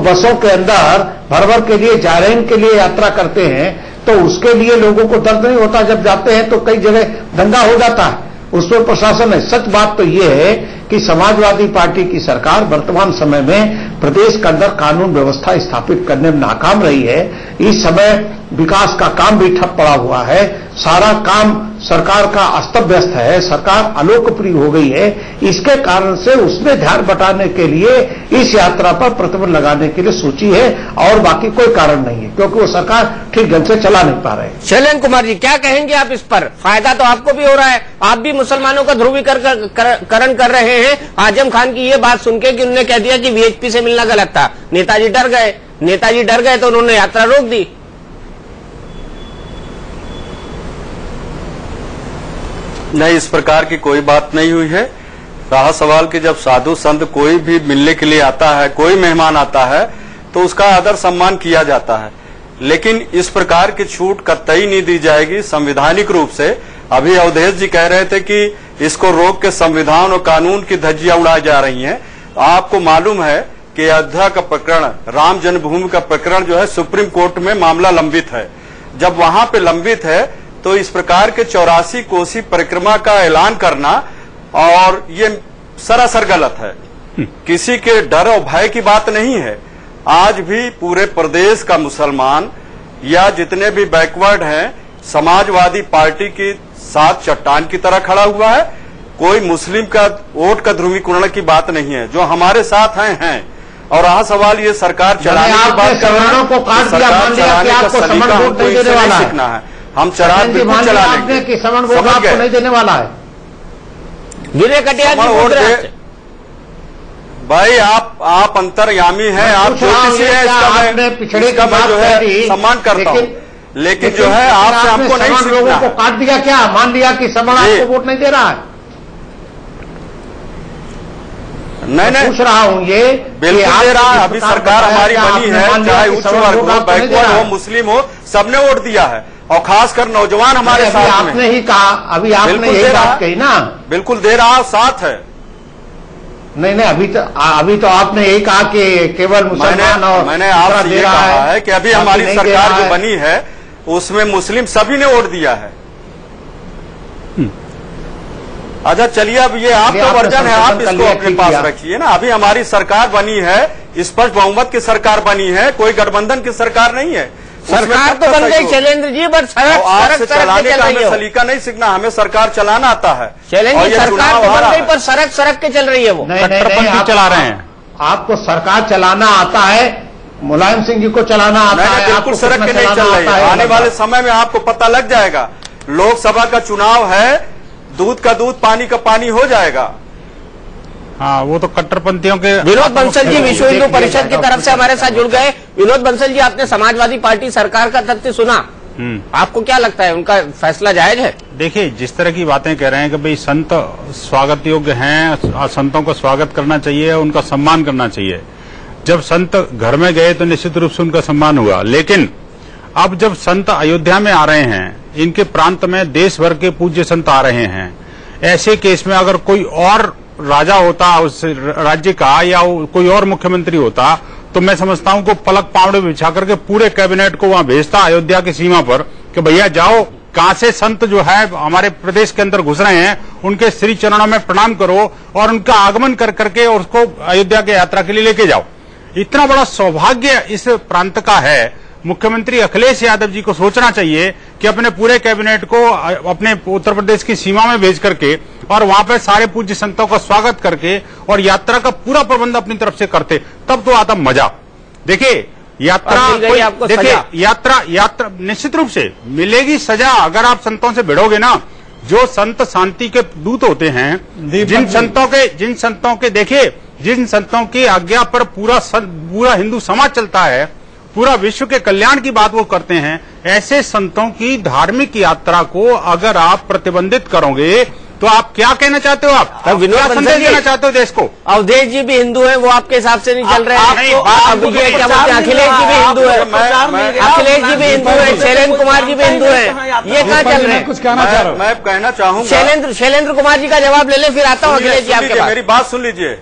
बसों के अंदर भर के लिए जारैन के लिए यात्रा करते हैं तो उसके लिए लोगों को दर्द नहीं होता, जब जाते हैं तो कई जगह दंगा हो जाता है, उसमें प्रशासन है। सच बात तो ये है कि समाजवादी पार्टी की सरकार वर्तमान समय में प्रदेश के अंदर कानून व्यवस्था स्थापित करने में नाकाम रही है। इस समय विकास का काम भी ठप पड़ा हुआ है, सारा काम सरकार का अस्त व्यस्त है, सरकार अलोकप्रिय हो गई है। इसके कारण से उसने ध्यान बटाने के लिए इस यात्रा पर प्रतिबंध लगाने के लिए सोची है, और बाकी कोई कारण नहीं है, क्योंकि वो सरकार ठीक ढंग से चला नहीं पा रहे। शैलेंद्र कुमार जी, क्या कहेंगे आप इस पर? फायदा तो आपको भी हो रहा है, आप भी मुसलमानों का ध्रुवीकरण कर रहे हैं। आजम खान की ये बात सुनके कि उन्होंने कह दिया कि वीएचपी से मिलना गलत था, नेताजी डर गए तो उन्होंने यात्रा रोक दी। नहीं, इस प्रकार की कोई बात नहीं हुई है। रहा सवाल कि जब साधु संत कोई भी मिलने के लिए आता है, कोई मेहमान आता है, तो उसका आदर सम्मान किया जाता है, लेकिन इस प्रकार की छूट कतई नहीं दी जाएगी संवैधानिक रूप से। अभी अवधेश जी कह रहे थे कि इसको रोक के संविधान और कानून की धज्जियां उड़ाई जा रही हैं। आपको मालूम है कि अयोध्या का प्रकरण, राम जन्मभूमि का प्रकरण जो है सुप्रीम कोर्ट में मामला लंबित है। जब वहां पे लंबित है तो इस प्रकार के 84 कोसी परिक्रमा का ऐलान करना और ये सरासर गलत है। किसी के डर और भय की बात नहीं है। आज भी पूरे प्रदेश का मुसलमान या जितने भी बैकवर्ड हैं समाजवादी पार्टी के साथ चट्टान की तरह खड़ा हुआ है। कोई मुस्लिम का वोट का ध्रुवीकरण की बात नहीं है। जो हमारे साथ हैं। और रहा सवाल ये सरकार चलाने की बात कर रहे हैं, सरकार चलाने का सलीका हमको इससे नहीं सीखना है। हम चराग बिल्कुल चला लेंगे कि समन वोट आपको नहीं देने वाला है। विनय कटियार जी बोल रहे हैं भाई, आप अंतर्यामी हैं, आप ज्योतिषी हैं, इसका मैं जो है सम्मान करता हूं, लेकिन जो है आपसे हमको नहीं सीखना। लोगों को काट दिया क्या? मान लिया कि समन आपको वोट नहीं दे रहा है? नहीं पूछ रहा हूं ये बिल्कुल दे रहा है। अभी सरकार हमारी बनी है, चाहे उच्च वर्ग हो, बैकवर्ड हो, मुस्लिम हो, सबने वोट दिया है, और खासकर नौजवान हमारे साथ में। आपने ही कहा, अभी आपने यही बात कही ना। बिल्कुल दे रहा, साथ है। नहीं, अभी तो आपने यही कहा कि केवल मुसलमान और मैंने आपसे ये कहा है कि अभी हमारी सरकार जो बनी है उसमें मुस्लिम सभी ने वोट दिया है। अच्छा चलिए, अब ये आपका वर्जन है, आप इसको अपने पास रखिए ना। अभी हमारी सरकार बनी है, स्पष्ट बहुमत की सरकार बनी है, कोई गठबंधन की सरकार नहीं है। सरकार तो बन गई शैलेंद्र जी, बट सड़क चलाने का हमें सलीका नहीं सीखना, हमें सरकार चलाना आता है। शैलेंद्र जी, सरकार तो बन गई पर सड़क के चल रही है, वो कट्टरपंथी चला रहे हैं। आपको सरकार चलाना आता है, मुलायम सिंह जी को चलाना आता है, बिल्कुल सड़क के नहीं चल रही है। आने वाले समय में आपको पता लग जाएगा। लोकसभा का चुनाव है, दूध का दूध पानी का पानी हो जाएगा। हाँ, वो तो कट्टरपंथियों के। विनोद बंसल जी विश्व हिंदू परिषद की तरफ से हमारे साथ जुड़ गए। विनोद बंसल जी, आपने समाजवादी पार्टी सरकार का तथ्य सुना, आपको क्या लगता है, उनका फैसला जायज है? देखिए, जिस तरह की बातें कह रहे हैं कि भाई संत स्वागत योग्य हैं, संतों को स्वागत करना चाहिए, उनका सम्मान करना चाहिए। जब संत घर में गए तो निश्चित रूप से उनका सम्मान हुआ, लेकिन अब जब संत अयोध्या में आ रहे हैं, इनके प्रांत में देश भर के पूज्य संत आ रहे हैं, ऐसे केस में अगर कोई और राजा होता उस राज्य का या कोई और मुख्यमंत्री होता तो मैं समझता हूं को पलक पावड़े बिछा करके पूरे कैबिनेट को वहां भेजता अयोध्या की सीमा पर कि भैया जाओ, कहां से संत जो है हमारे प्रदेश के अंदर घुस रहे हैं, उनके श्री चरणों में प्रणाम करो और उनका आगमन कर करके और उसको अयोध्या की यात्रा के लिए लेके जाओ। इतना बड़ा सौभाग्य इस प्रांत का है। मुख्यमंत्री अखिलेश यादव जी को सोचना चाहिए कि अपने पूरे कैबिनेट को अपने उत्तर प्रदेश की सीमा में भेज करके और वहां पर सारे पूज्य संतों का स्वागत करके और यात्रा का पूरा प्रबंध अपनी तरफ से करते, तब तो आता मजा। देखिए, यात्रा निश्चित रूप से मिलेगी सजा अगर आप संतों से भिड़ोगे ना। जो संत शांति के दूत होते हैं, जिन संतों की आज्ञा पर पूरा हिंदू समाज चलता है, पूरा विश्व के कल्याण की बात वो करते हैं, ऐसे संतों की धार्मिक यात्रा को अगर आप प्रतिबंधित करोगे तो आप क्या कहना चाहते हो? आप क्या संदेश देना चाहते हो देश को? अवधेश जी भी हिंदू हैं, वो आपके हिसाब से नहीं चल रहे हैं। क्या बोलते हैं, अखिलेश जी भी हिंदू है, अखिलेश जी भी हिंदू है, शैलेंद्र कुमार जी भी हिंदू है, ये कहाँ चल रहे हैं? कुछ कहना चाह रहा हूँ, मैं कहना चाहूंगा। शैलेंद्र कुमार जी का जवाब ले ले, फिर आता हूँ अखिलेश जी आपके पास। मेरी बात सुन लीजिए।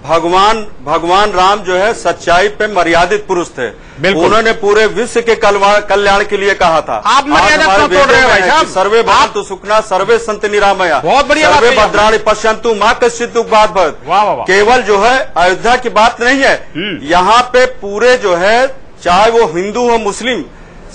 भगवान राम जो है सच्चाई पे मर्यादित पुरुष थे। उन्होंने पूरे विश्व के कल्याण के लिए कहा था। आप मर्यादा क्यों तोड़ रहे हो भाई साहब? सर्वे भवन्तु सुखिनः सर्वे सन्तु निरामया, बहुत बढ़िया, सर्वे भद्राणि पश्यन्तु मा कश्चित् दुःखभाग् भवेत्। केवल जो है अयोध्या की बात नहीं है, यहाँ पे पूरे जो है, चाहे वो हिंदू हो मुस्लिम,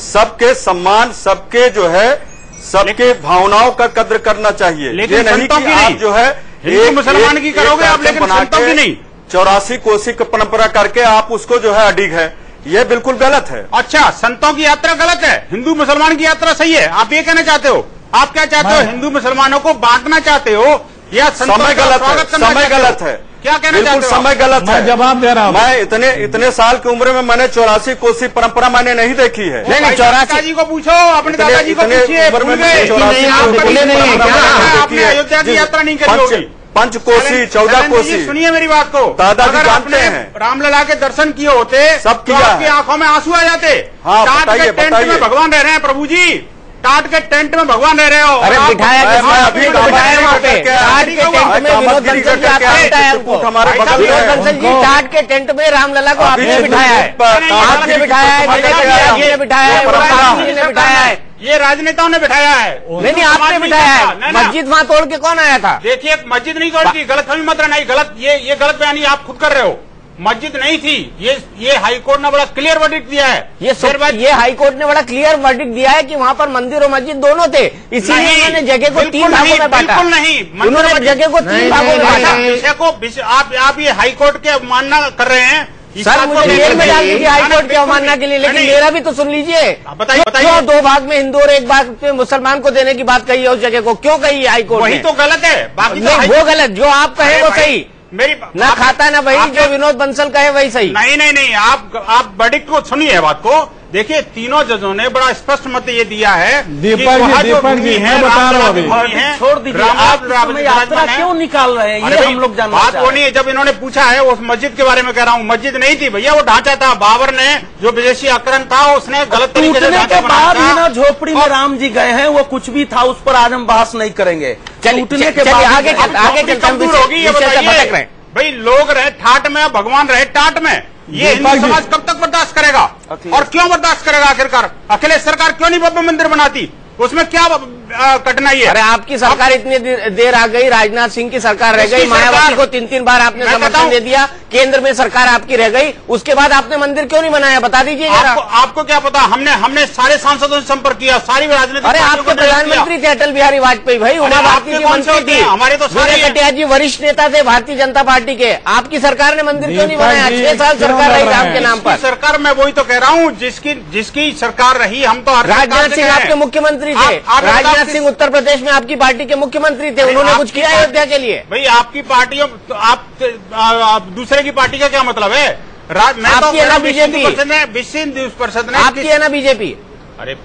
सबके सम्मान, सबके जो है, सबके भावनाओं का कद्र करना चाहिए। लेकिन संतों की आप जो है हिंदू मुसलमान की करोगे आप, लेकिन संतों की नहीं। 84 कोसी की परंपरा करके आप उसको जो है अडिग है, ये बिल्कुल गलत है। अच्छा, संतों की यात्रा गलत है, हिंदू मुसलमान की यात्रा सही है, आप ये कहना चाहते हो? आप क्या चाहते हो, हिंदू मुसलमानों को बांटना चाहते हो या समय गलत है? समय गलत है, क्या कहना चाहते हो? समय गलत है। जवाब दे रहा हूँ। मैं इतने साल की उम्र में मैंने 84 कोसी परंपरा मैंने नहीं देखी है। नहीं, 84 जी को पूछो, अपने दादाजी को पूछिए, आपने अयोध्या की यात्रा नहीं करी होगी। पंचकोसी, 14 कोसी। सुनिए मेरी बात को, दादाजी जानते हैं। रामलला के दर्शन किए होते सब तो आपकी आंखों में आंसू आ जाते। हाँ, टाट के टेंट में भगवान रह रहे हैं प्रभु जी, टाट के टेंट में भगवान रह रहे हो। अरे बिठाया बिठाया वहाँ पे टाट के टेंट में विनोद बंसल जी, आपने बिठाया उनको। विनोद बंसल जी, टाट के टेंट में रामलला को आपने बिठाया है, आपने बिठाया है, आपने बिठाया है, बिठाया है, ये राजनेताओं ने बिठाया है। नहीं, आपने बिठाया है। मस्जिद वहाँ तोड़ के कौन आया था? देखिए, मस्जिद नहीं तोड़ी थी, गलतफहमी मत रहना, गलत ये गलत बयानी आप खुद कर रहे हो। मस्जिद नहीं थी, ये हाईकोर्ट ने बड़ा क्लियर वर्डिक्ट दिया है। ये हाईकोर्ट ने बड़ा क्लियर वर्डिक्ट दिया है कि वहाँ पर मंदिर और मस्जिद दोनों थे, इसीलिए उन्होंने जगह को 3 भागों में बांटा। बिल्कुल नहीं, उन्होंने जगह को 3 भागों में बांटा। आप ये हाईकोर्ट के अवमानना कर रहे हैं। सर, मुझे जेल में डाल दीजिए हाईकोर्ट की अवमानना के लिए, लेकिन मेरा भी तो सुन लीजिए। बताइए, क्यों 2 भाग में हिंदू और 1 भाग में मुसलमान को देने की बात कही है? उस जगह को क्यों कही है हाईकोर्ट ने? वही तो गलत है, बाकी नहीं, वो गलत, जो आप कहे वो सही। मेरी ना खाता ना वही, जो विनोद बंसल कहे वही सही। नहीं, आप वर्डिक्ट को सुनिए बात को। देखिए, तीनों जजों ने बड़ा स्पष्ट मत ये दिया है। दीपक जी मैं बता रहा हूँ, छोड़ दीजिए, आप यात्रा क्यों निकाल रहे हैं, ये हम लोग जानना चाहते हैं। बात वो नहीं है, जब इन्होंने पूछा है उस मस्जिद के बारे में कह रहा हूँ, मस्जिद नहीं थी भैया, वो ढांचा था। बाबर ने जो विदेशी आक्रमण था उसने गलत तरीके से टूटने के बाद ही ना झोपड़ी में राम जी गए हैं, वो कुछ भी था, उस पर आज हम बहस नहीं करेंगे। टूटने के बाद आगे कमजोर होगी, ये बताइए भाई। लोग रहे ठाट में, भगवान रहे टाट में, ये हिंदू समाज कब तक बर्दाश्त करेगा और क्यों बर्दाश्त करेगा? आखिरकार अखिलेश सरकार क्यों नहीं भव्य मंदिर बनाती? उसमें क्या कठिनाई है। अरे आपकी सरकार इतनी देर आ गई, राजनाथ सिंह की सरकार रह गई, मायावती को 3-3 बार आपने समर्थन दे दिया, केंद्र में सरकार आपकी रह गई, उसके बाद आपने मंदिर क्यों नहीं बनाया, बता दीजिए जरा। आपको क्या पता, हमने सारे सांसदों से संपर्क किया, सारी राजनीतिक। अरे आपके प्रधानमंत्री थे अटल बिहारी वाजपेयी भाई, उमा भारती जी मंत्री थी, हमारे तो विजय कटियार जी वरिष्ठ नेता थे भारतीय जनता पार्टी के, आपकी सरकार ने मंदिर क्यों नहीं बनाया? 6 साल सरकार रही राम के नाम पर। सरकार मैं वही तो कह रहा हूँ, जिसकी सरकार रही, हम तो राजनाथ सिंह आपके मुख्यमंत्री थे, राजनाथ सिंह उत्तर प्रदेश में आपकी पार्टी के मुख्यमंत्री थे, उन्होंने कुछ किया अयोध्या के लिए? भाई आपकी पार्टियों, आप दूसरे की पार्टी का क्या मतलब है? आपकी है ना बीजेपी, विश्व हिंदू परिषद ने, आपकी है ना बीजेपी? अरे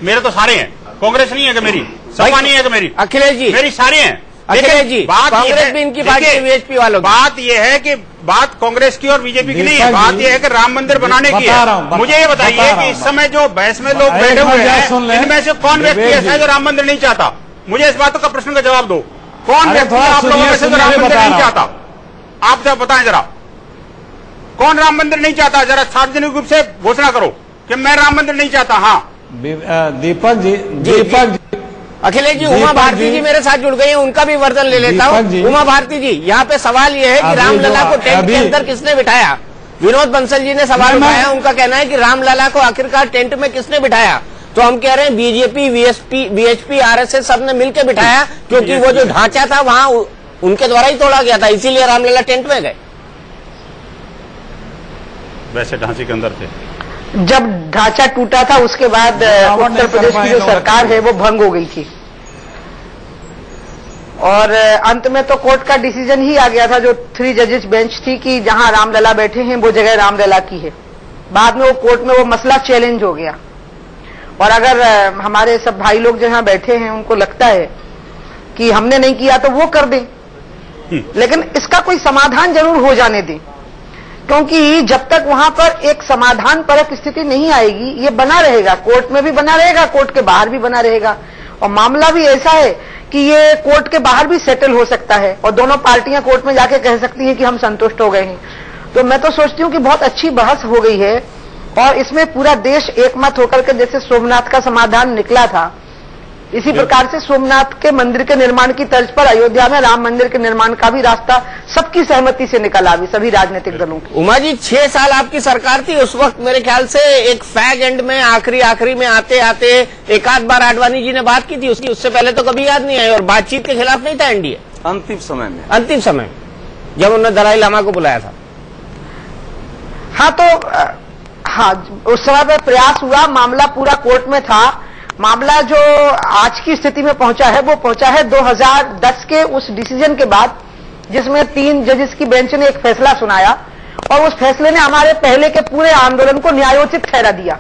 मेरे तो सारे हैं, कांग्रेस नहीं है कि मेरी, सपा नहीं है कि मेरी, अखिलेश जी मेरी सारे हैं। अखिलेश जी कांग्रेस भी इनकी पार्टी बीएचपी वालों। बात यह है कि बात कांग्रेस की और बीजेपी की नहीं है, बात यह है कि राम मंदिर बनाने की है। मुझे ये बताइए कि इस समय जो बहस में लोग बैठे हुए हैं, इनमें से कौन व्यक्ति ऐसा है जो राम मंदिर नहीं चाहता? मुझे इस बात का प्रश्न का जवाब दो, कौन व्यक्ति आप लोगों में से राम मंदिर नहीं चाहता? आप जब बताएं जरा, कौन राम मंदिर नहीं चाहता? जरा सार्वजनिक रूप से घोषणा करो कि मैं राम मंदिर नहीं चाहता। हाँ दीपक जी अखिलेश जी, उमा भारती जी मेरे साथ जुड़ गई हैं, उनका भी वर्जन ले लेता हूँ। उमा भारती जी, यहाँ पे सवाल ये है कि रामलला को टेंट के अंदर किसने बिठाया? विनोद बंसल जी ने सवाल उठाया, उनका कहना है कि रामलला को आखिरकार टेंट में किसने बिठाया? तो हम कह रहे हैं बीजेपी, बीएचपी, आरएसएस सबने मिलकर बिठाया, क्योंकि वो जो ढांचा था वहाँ उनके द्वारा ही तोड़ा गया था, इसीलिए रामलला टेंट में गए। वैसे ढांचे के अंदर थे। जब ढांचा टूटा था उसके बाद उत्तर प्रदेश की जो सरकार है वो भंग हो गई थी, और अंत में तो कोर्ट का डिसीजन ही आ गया था, जो 3 जजेस बेंच थी, कि जहां रामलला बैठे हैं वो जगह रामलला की है। बाद में वो कोर्ट में वो मसला चैलेंज हो गया, और अगर हमारे सब भाई लोग जहां बैठे हैं उनको लगता है कि हमने नहीं किया तो वो कर दें, लेकिन इसका कोई समाधान जरूर हो जाने दें, क्योंकि जब तक वहां पर एक समाधान परक स्थिति नहीं आएगी ये बना रहेगा, कोर्ट में भी बना रहेगा, कोर्ट के बाहर भी बना रहेगा। और मामला भी ऐसा है कि ये कोर्ट के बाहर भी सेटल हो सकता है, और दोनों पार्टियां कोर्ट में जाके कह सकती हैं कि हम संतुष्ट हो गए हैं। तो मैं तो सोचती हूँ कि बहुत अच्छी बहस हो गई है, और इसमें पूरा देश एकमत होकर के, जैसे सोमनाथ का समाधान निकला था, इसी प्रकार से सोमनाथ के मंदिर के निर्माण की तर्ज पर अयोध्या में राम मंदिर के निर्माण का भी रास्ता सबकी सहमति से निकल आवी, सभी राजनीतिक दलों की। उमा जी, 6 साल आपकी सरकार थी, उस वक्त मेरे ख्याल से एक फैग एंड में आखिरी में आते आते एक आध बार आडवाणी जी ने बात की थी, उससे पहले तो कभी याद नहीं आई, और बातचीत के खिलाफ नहीं था एनडीए। अंतिम समय जब उन्होंने दलाई लामा को बुलाया था। हाँ, तो हाँ, उस समय पे प्रयास हुआ, मामला पूरा कोर्ट में था। मामला जो आज की स्थिति में पहुंचा है वो पहुंचा है 2010 के उस डिसीजन के बाद, जिसमें 3 जजेस की बेंच ने एक फैसला सुनाया, और उस फैसले ने हमारे पहले के पूरे आंदोलन को न्यायोचित ठहरा दिया,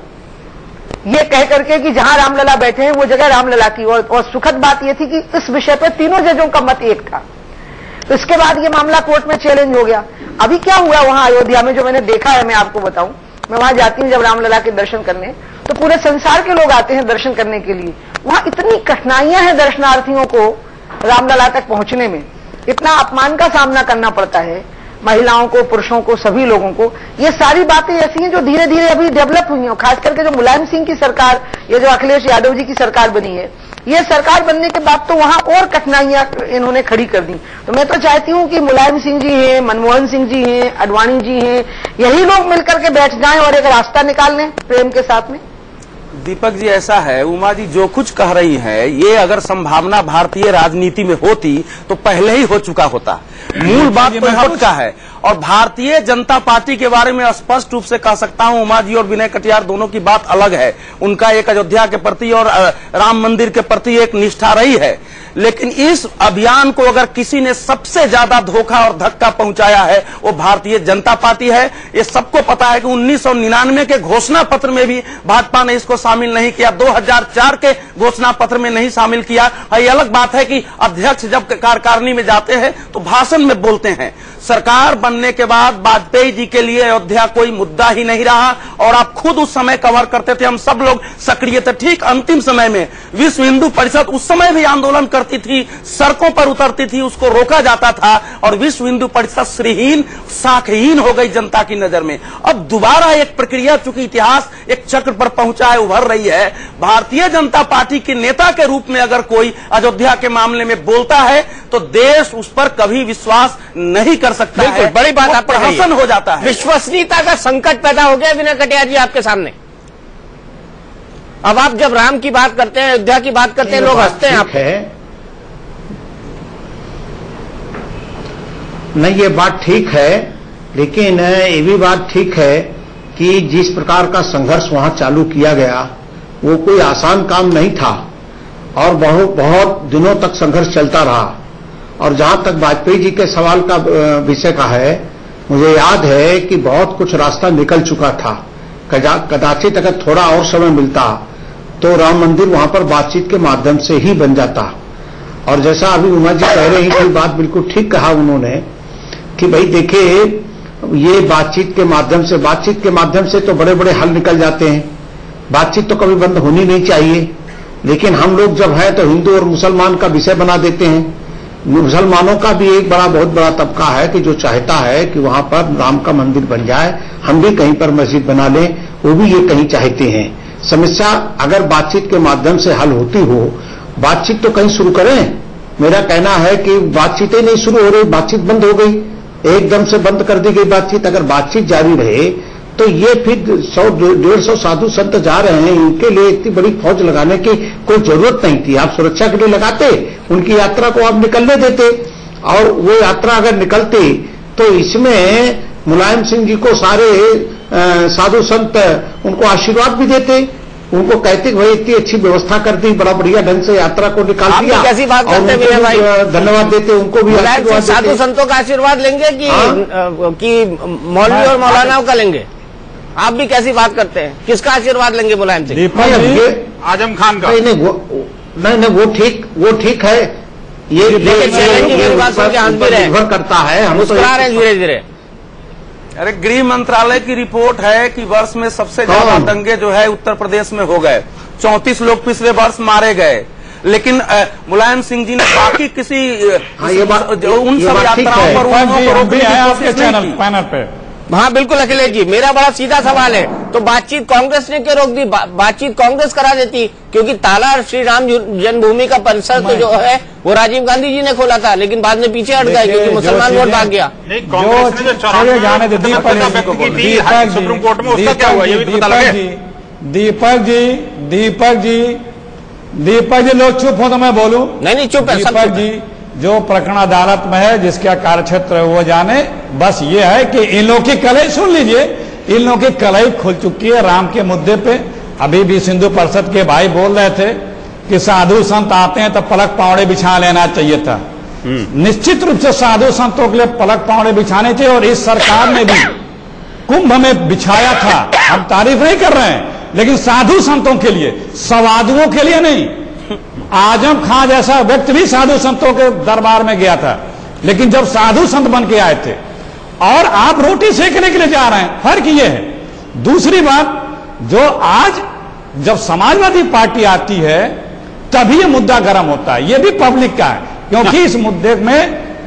ये कह करके कि जहां रामलला बैठे हैं वो जगह रामलला की। और सुखद बात यह थी कि इस विषय पर तीनों जजों का मत एक था। तो इसके बाद ये मामला कोर्ट में चैलेंज हो गया। अभी क्या हुआ वहां अयोध्या में, जो मैंने देखा है, मैं आपको बताऊं, मैं वहां जाती हूं जब रामलला के दर्शन करने, तो पूरे संसार के लोग आते हैं दर्शन करने के लिए। वहां इतनी कठिनाइयां हैं दर्शनार्थियों को रामलला तक पहुंचने में, इतना अपमान का सामना करना पड़ता है महिलाओं को, पुरुषों को, सभी लोगों को। ये सारी बातें ऐसी हैं जो धीरे धीरे अभी डेवलप हुई हैं, खास करके जो मुलायम सिंह की सरकार, ये जो अखिलेश यादव जी की सरकार बनी है, ये सरकार बनने के बाद तो वहां और कठिनाइयां इन्होंने खड़ी कर दी। तो मैं तो चाहती हूं कि मुलायम सिंह जी हैं, मनमोहन सिंह जी हैं, आडवाणी जी हैं, यही लोग मिलकर के बैठ जाएं और एक रास्ता निकाल लें प्रेम के साथ में। दीपक जी, ऐसा है, उमा जी जो कुछ कह रही है, ये अगर संभावना भारतीय राजनीति में होती तो पहले ही हो चुका होता। मूल बात तो हट का है, और भारतीय जनता पार्टी के बारे में स्पष्ट रूप से कह सकता हूं, उमा जी और विनय कटियार दोनों की बात अलग है। उनका एक अयोध्या के प्रति और राम मंदिर के प्रति एक निष्ठा रही है, लेकिन इस अभियान को अगर किसी ने सबसे ज्यादा धोखा और धक्का पहुंचाया है वो भारतीय जनता पार्टी है। ये सबको पता है कि 1999 के घोषणा पत्र में भी भाजपा ने इसको शामिल नहीं किया, 2004 के घोषणा पत्र में नहीं शामिल किया। ये अलग बात है कि अध्यक्ष जब कार्यकारिणी में जाते हैं तो भाषण में बोलते हैं। सरकार बनने के बाद वाजपेयी जी के लिए अयोध्या कोई मुद्दा ही नहीं रहा, और आप खुद उस समय कवर करते थे, हम सब लोग सक्रिय थे। ठीक अंतिम समय में विश्व हिंदू परिषद उस समय भी आंदोलन करते करती थी, सड़कों पर उतरती थी, उसको रोका जाता था और विश्व हिंदू परिषद श्रीहीन, साखहीन हो गई जनता की नजर में। अब दोबारा एक प्रक्रिया, चूंकि इतिहास एक चक्र पर पहुंचा है, उभर रही है। भारतीय जनता पार्टी के नेता के रूप में अगर कोई अयोध्या के मामले में बोलता है तो देश उस पर कभी विश्वास नहीं कर सकता है। बड़ी बात आप प्रहसन हो जाता है। विश्वसनीयता का संकट पैदा हो गया विनय कटियार जी आपके सामने। अब आप जब राम की बात करते हैं, अयोध्या की बात करते हैं, लोग हंसते हैं। आप नहीं, ये बात ठीक है, लेकिन ये भी बात ठीक है कि जिस प्रकार का संघर्ष वहां चालू किया गया वो कोई आसान काम नहीं था और बहुत दिनों तक संघर्ष चलता रहा। और जहां तक वाजपेयी जी के सवाल का विषय का है, मुझे याद है कि बहुत कुछ रास्ता निकल चुका था। कदाचित अगर थोड़ा और समय मिलता तो राम मंदिर वहां पर बातचीत के माध्यम से ही बन जाता। और जैसा अभी उमा जी कह रही थी, बात बिल्कुल ठीक कहा उन्होंने कि भाई देखिए, ये बातचीत के माध्यम से तो बड़े बड़े हल निकल जाते हैं। बातचीत तो कभी बंद होनी नहीं चाहिए, लेकिन हम लोग जब है तो हिंदू और मुसलमान का विषय बना देते हैं। मुसलमानों का भी एक बहुत बड़ा तबका है कि जो चाहता है कि वहां पर राम का मंदिर बन जाए, हम भी कहीं पर मस्जिद बना लें, वो भी ये कहीं चाहते हैं। समस्या अगर बातचीत के माध्यम से हल होती हो, बातचीत तो कहीं शुरू करें। मेरा कहना है कि बातचीतें नहीं शुरू हो रही, बातचीत बंद हो गई, एकदम से बंद कर दी गई बातचीत। अगर बातचीत जारी रहे तो ये फिर 100-150 साधु संत जा रहे हैं, इनके लिए इतनी बड़ी फौज लगाने की कोई जरूरत नहीं थी। आप सुरक्षा के लिए लगाते, उनकी यात्रा को आप निकलने देते, और वो यात्रा अगर निकलती तो इसमें मुलायम सिंह जी को सारे साधु संत उनको आशीर्वाद भी देते, उनको कहते भाई इतनी अच्छी व्यवस्था कर दी, बड़ा बढ़िया ढंग से यात्रा को निकाल दिया। कैसी बात करते हैं विनय भाई? धन्यवाद देते, उनको भी आशीर्वाद देते। साधु संतों का आशीर्वाद लेंगे कि मौलवी और मौलानाओं का लेंगे? आप भी कैसी बात करते हैं? किसका आशीर्वाद लेंगे मुलायम सिंह? आजम खान का? नहीं, वो ठीक है। ये निर्भर करता है, हम मुस्कुरा रहे हैं धीरे धीरे। अरे, गृह मंत्रालय की रिपोर्ट है कि वर्ष में सबसे ज्यादा दंगे जो है उत्तर प्रदेश में हो गए। 34 लोग पिछले वर्ष मारे गए, लेकिन मुलायम सिंह जी ने बाकी किसी उन सब यात्राओं पर आपके चैनल पैनल पे। हाँ बिल्कुल अखिलेश जी, मेरा बड़ा सीधा सवाल है, तो बातचीत कांग्रेस ने क्यों रोक दी? बातचीत कांग्रेस करा देती, क्योंकि ताला श्री राम जन्मभूमि का परिसर तो जो है वो राजीव गांधी जी ने खोला था, लेकिन बाद में पीछे हट गए क्योंकि मुसलमान वोट भाग गया। कांग्रेस ने जो जाने दे सुप्रीम कोर्ट में, उसका क्या हुआ ये भी पता लगे? दीपक जी लोग चुप हो तो मैं बोलूं? नहीं चुप है। दीपक जी, जो प्रकरण अदालत में है, जिसका कार्यक्षेत्र है वो जाने। बस ये है कि इन लोगों की कलई सुन लीजिए, इन लोगों की कलई खुल चुकी है राम के मुद्दे पे। अभी भी हिंदू परिषद के भाई बोल रहे थे कि साधु संत आते हैं तो पलक पावड़े बिछा लेना चाहिए था। निश्चित रूप से साधु संतों के लिए पलक पावड़े बिछाने चाहिए, और इस सरकार ने भी कुंभ में बिछाया था। हम तारीफ नहीं कर रहे हैं, लेकिन साधु संतों के लिए, सवादुओं के लिए नहीं। आजम खां जैसा व्यक्ति भी साधु संतों के दरबार में गया था, लेकिन जब साधु संत बन के आए थे, और आप रोटी सेकने के लिए जा रहे हैं, फर्क ये है। दूसरी बात, जो आज जब समाजवादी पार्टी आती है तभी ये मुद्दा गर्म होता है, ये भी पब्लिक का है, क्योंकि इस मुद्दे में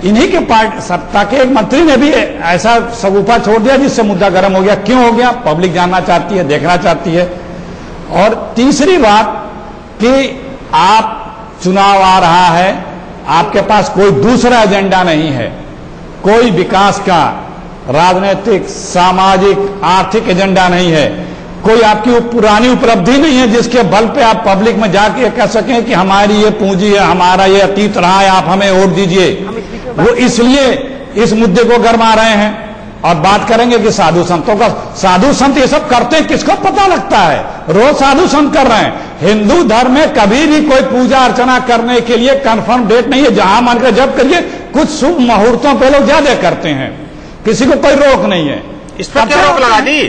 इन्हीं के पार्टी सत्ता के एक मंत्री ने भी ऐसा सगुफा छोड़ दिया जिससे मुद्दा गर्म हो गया। क्यों हो गया? पब्लिक जानना चाहती है, देखना चाहती है। और तीसरी बात कि आप चुनाव आ रहा है, आपके पास कोई दूसरा एजेंडा नहीं है, कोई विकास का, राजनीतिक, सामाजिक, आर्थिक एजेंडा नहीं है, कोई आपकी पुरानी उपलब्धि नहीं है जिसके बल पे आप पब्लिक में जाके कह सकें कि हमारी ये पूंजी है, हमारा ये अतीत रहा है, आप हमें वोट दीजिए। वो इसलिए इस मुद्दे को गरमा रहे हैं। और बात करेंगे कि साधु संतों का, साधु संत ये सब करते हैं, किसको पता लगता है? रोज साधु संत कर रहे हैं। हिंदू धर्म में कभी भी कोई पूजा अर्चना करने के लिए कंफर्म डेट नहीं है, जहां मन कर जब करिए। कुछ शुभ मुहूर्तों पे लोग ज्यादा करते हैं, किसी को कोई रोक नहीं है। इस पर क्या रोक लगा दी?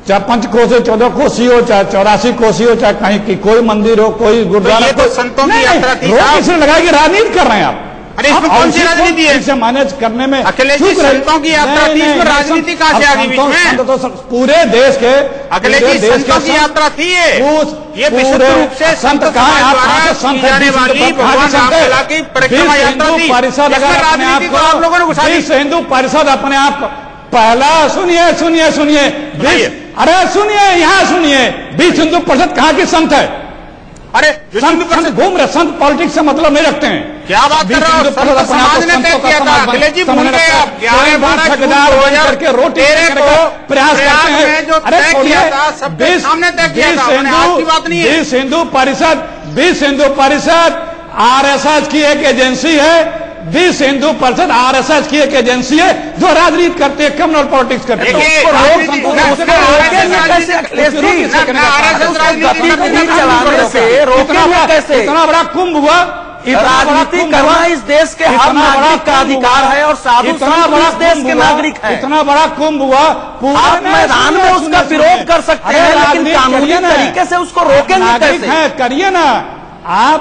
चाहे 5 कोसी 14 कोसी हो, चाहे 84 कोसी हो, चाहे कहीं की कोई मंदिर हो, कोई गुरुद्वारा, तो संतों की यात्रा थी। रोक इसलिए लगाई कि राजनीति कर रहे हैं आप। अरे इसमें कौन सी राजनीति है? इसे मैनेज करने में अखिलेश जी संतों की यात्रा थी, इसमें राजनीति कहाँ से आ गई बीच में? तो पूरे देश के अखिलेश जी संतों की यात्रा थी ये विशुद्ध रूप से संत द्वारा की जाने वाली भगवान रामलला की परिक्रमा यात्रा थी। इसमें राजनीति को आप लोगों ने घुसा दी। विश्व हिंदू परिषद अपने आप पहला सुनिए सुनिए सुनिए अरे सुनिए यहाँ सुनिए, विश्व हिंदू परिषद कहाँ की संत है? अरे संत घूम रहे, संत पॉलिटिक्स से मतलब नहीं रखते हैं। क्या बात कर रहे हो? संत समाज ने तय किया था। अखिलेश जी भूल गए आप 11-12 करके रोटी प्रयास करते हैं। जो तय किया था सबके सामने तय किया था, आज की बात नहीं है। विश्व हिंदू परिषद आरएसएस की एक एजेंसी है। विश्व हिंदू परिषद आरएसएस की एक एजेंसी है जो राजनीति करते हैं, कम्युनल पॉलिटिक्स करते हैं। इतना बड़ा कुंभ हुआ, राजनीति करना इस देश के हर नागरिक का अधिकार है और साधु संत इस देश के नागरिक है। इतना बड़ा कुंभ हुआ, आप मैदान में उसका विरोध कर सकते हैं, लेकिन कानूनी तरीके से उसको रोकेंगे कैसे? करिए ना आप।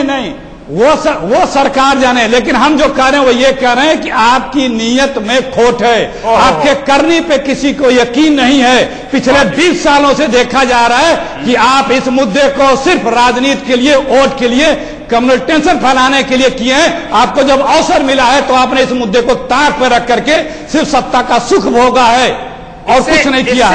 नहीं, वो सरकार जाने, लेकिन हम जो कह रहे हैं वो ये कह रहे हैं कि आपकी नीयत में खोट है, आपके करनी पे किसी को यकीन नहीं है। पिछले 20 सालों से देखा जा रहा है कि आप इस मुद्दे को सिर्फ राजनीति के लिए, वोट के लिए, कम्युनल टेंशन फैलाने के लिए किए हैं। आपको जब अवसर मिला है तो आपने इस मुद्दे को ताक पर रख करके सिर्फ सत्ता का सुख भोगा है और कुछ नहीं किया।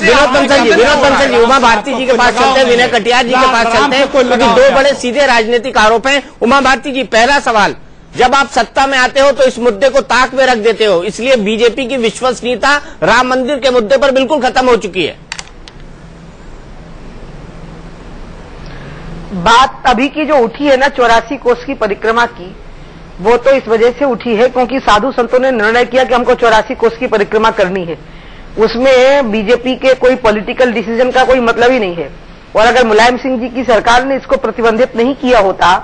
विनोद बंसल जी उमा भारती जी के पास चलते हैं, विनय कटियार जी के पास चलते हैं, क्योंकि दो बड़े सीधे राजनीतिक आरोप हैं। उमा भारती जी, पहला सवाल, जब आप सत्ता में आते हो तो इस मुद्दे को ताक में रख देते हो, इसलिए बीजेपी की विश्वसनीयता राम मंदिर के मुद्दे पर बिल्कुल खत्म हो चुकी है। बात अभी की जो उठी है ना 84 कोस की परिक्रमा की, वो तो इस वजह से उठी है क्योंकि साधु संतों ने निर्णय किया कि हमको 84 कोस की परिक्रमा करनी है। उसमें बीजेपी के कोई पॉलिटिकल डिसीजन का कोई मतलब ही नहीं है। और अगर मुलायम सिंह जी की सरकार ने इसको प्रतिबंधित नहीं किया होता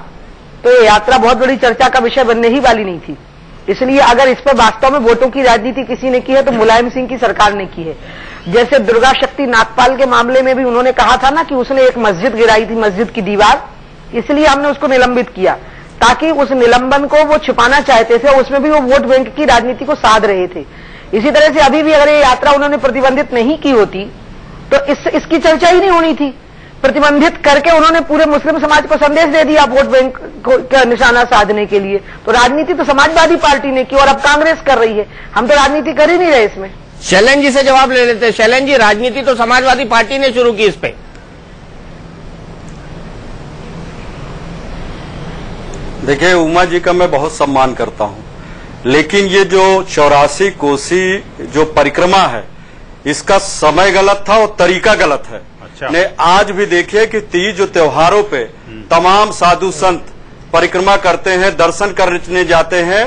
तो ये यात्रा बहुत बड़ी चर्चा का विषय बनने ही वाली नहीं थी। इसलिए अगर इस पर वास्तव में वोटों की राजनीति किसी ने की है तो मुलायम सिंह की सरकार ने की है। जैसे दुर्गा शक्ति नागपाल के मामले में भी उन्होंने कहा था ना कि उसने एक मस्जिद गिराई थी, मस्जिद की दीवार, इसलिए हमने उसको निलंबित किया, ताकि उस निलंबन को वो छिपाना चाहते थे, उसमें भी वो वोट बैंक की राजनीति को साध रहे थे। इसी तरह से अभी भी अगर ये यात्रा उन्होंने प्रतिबंधित नहीं की होती तो इसकी चर्चा ही नहीं होनी थी। प्रतिबंधित करके उन्होंने पूरे मुस्लिम समाज को संदेश दे दिया वोट बैंक का निशाना साधने के लिए। तो राजनीति तो समाजवादी पार्टी ने की और अब कांग्रेस कर रही है, हम तो राजनीति कर ही नहीं रहे इसमें। शैलेंद्र जी से जवाब ले लेते हैं। शैलेंद्र जी, राजनीति तो समाजवादी पार्टी ने शुरू की इस पे। देखिए, उमा जी का मैं बहुत सम्मान करता हूं, लेकिन ये जो 84 कोसी जो परिक्रमा है इसका समय गलत था और तरीका गलत है। ने आज भी देखिए कि तीज त्योहारों पे तमाम साधु संत परिक्रमा करते हैं, दर्शन करने जाते हैं,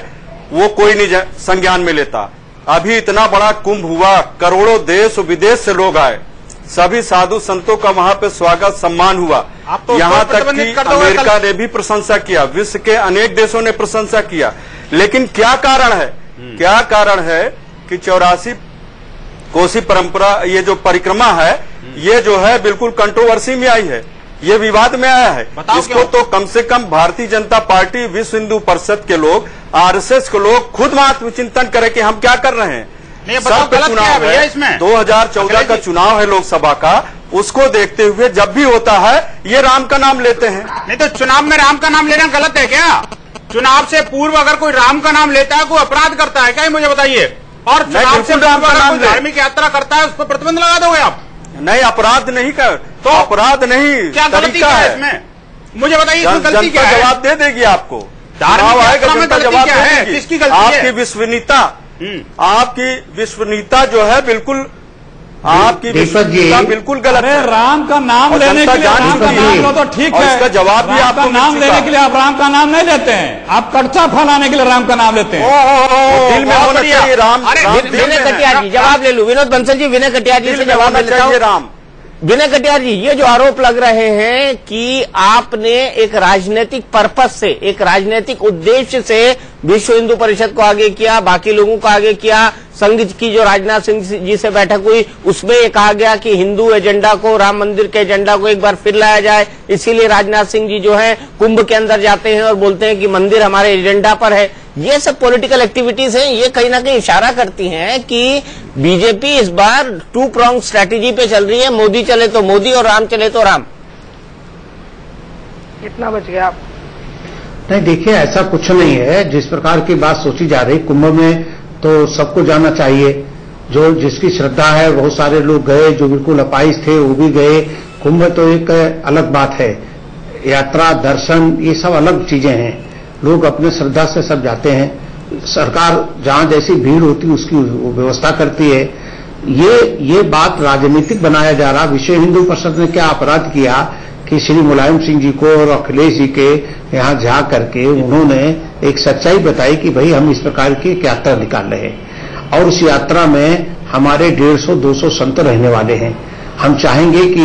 वो कोई नहीं संज्ञान में लेता। अभी इतना बड़ा कुंभ हुआ, करोड़ों देश विदेश से लोग आए, सभी साधु संतों का वहां पे स्वागत सम्मान हुआ। यहाँ तक कि अमेरिका ने भी प्रशंसा किया, विश्व के अनेक देशों ने प्रशंसा किया। लेकिन क्या कारण है, क्या कारण है कि 84 कोसी परंपरा ये जो परिक्रमा है ये जो है बिल्कुल कंट्रोवर्सी में आई है, ये विवाद में आया है। इसको तो कम से कम भारतीय जनता पार्टी, विश्व हिंदू परिषद के लोग, आरएसएस के लोग खुद आत्मचिंतन करें कि हम क्या कर रहे हैं। सब पे चुनाव है, इसमें 2014 का चुनाव है लोकसभा का, उसको देखते हुए जब भी होता है ये राम का नाम लेते हैं। नहीं तो चुनाव में राम का नाम लेना गलत है क्या? चुनाव से पूर्व अगर कोई राम का नाम लेता है, कोई अपराध करता है क्या, मुझे बताइए। और चुनाव से राम का नाम धार्मिक यात्रा करता है उस पर प्रतिबंध लगा दोगे आप? नहीं, अपराध नहीं कर तो अपराध नहीं, क्या गलती है इसमें, मुझे बताइए इसमें गलती क्या है? जवाब दे देगी आपको, धार्मिक यात्रा में गलती क्या है, किसकी गलती है? आपकी विश्वनीयता, आपकी विश्वनीयता जो है बिल्कुल, आपकी विश्वनीयता बिल्कुल गलत है। राम का नाम लेने के लिए राम का नाम लो तो ठीक है, इसका जवाब भी आपको नाम लेने के लिए आप राम का नाम नहीं लेते हैं, आप कटचा फैलाने के लिए राम का नाम लेते हैं। दिल में होना चाहिए राम। विनय कटियार जी जवाब ले लूं। विनोद बंसल जी, विनय कटियार जी से जवाब ले लेता हूं। राम विनय कटियार जी, ये जो आरोप लग रहे हैं कि आपने एक राजनीतिक पर्पस से, एक राजनीतिक उद्देश्य से विश्व हिंदू परिषद को आगे किया, बाकी लोगों को आगे किया, संघ की जो राजनाथ सिंह जी से बैठक हुई उसमें ये कहा गया कि हिंदू एजेंडा को, राम मंदिर के एजेंडा को एक बार फिर लाया जाए, इसीलिए राजनाथ सिंह जी जो है कुंभ के अंदर जाते हैं और बोलते हैं कि मंदिर हमारे एजेंडा पर है। ये सब पॉलिटिकल एक्टिविटीज हैं, ये कहीं ना कहीं इशारा करती हैं कि बीजेपी इस बार 2 pronged स्ट्रैटेजी पे चल रही है, मोदी चले तो मोदी और राम चले तो राम। कितना बच गया आप? नहीं, देखिए ऐसा कुछ नहीं है। जिस प्रकार की बात सोची जा रही, कुंभ में तो सबको जाना चाहिए, जो जिसकी श्रद्धा है, बहुत सारे लोग गए, जो बिल्कुल अपाहिज थे वो भी गए। कुंभ तो एक अलग बात है, यात्रा, दर्शन, ये सब अलग चीजें हैं। लोग अपने श्रद्धा से सब जाते हैं। सरकार जहां जैसी भीड़ होती है उसकी व्यवस्था करती है। ये बात राजनीतिक बनाया जा रहा। विश्व हिंदू परिषद ने क्या अपराध किया कि श्री मुलायम सिंह जी को और अखिलेश जी के यहां जा करके उन्होंने एक सच्चाई बताई कि भाई हम इस प्रकार की एक यात्रा निकाल रहे हैं और उस यात्रा में हमारे 150-200 संत रहने वाले हैं। हम चाहेंगे कि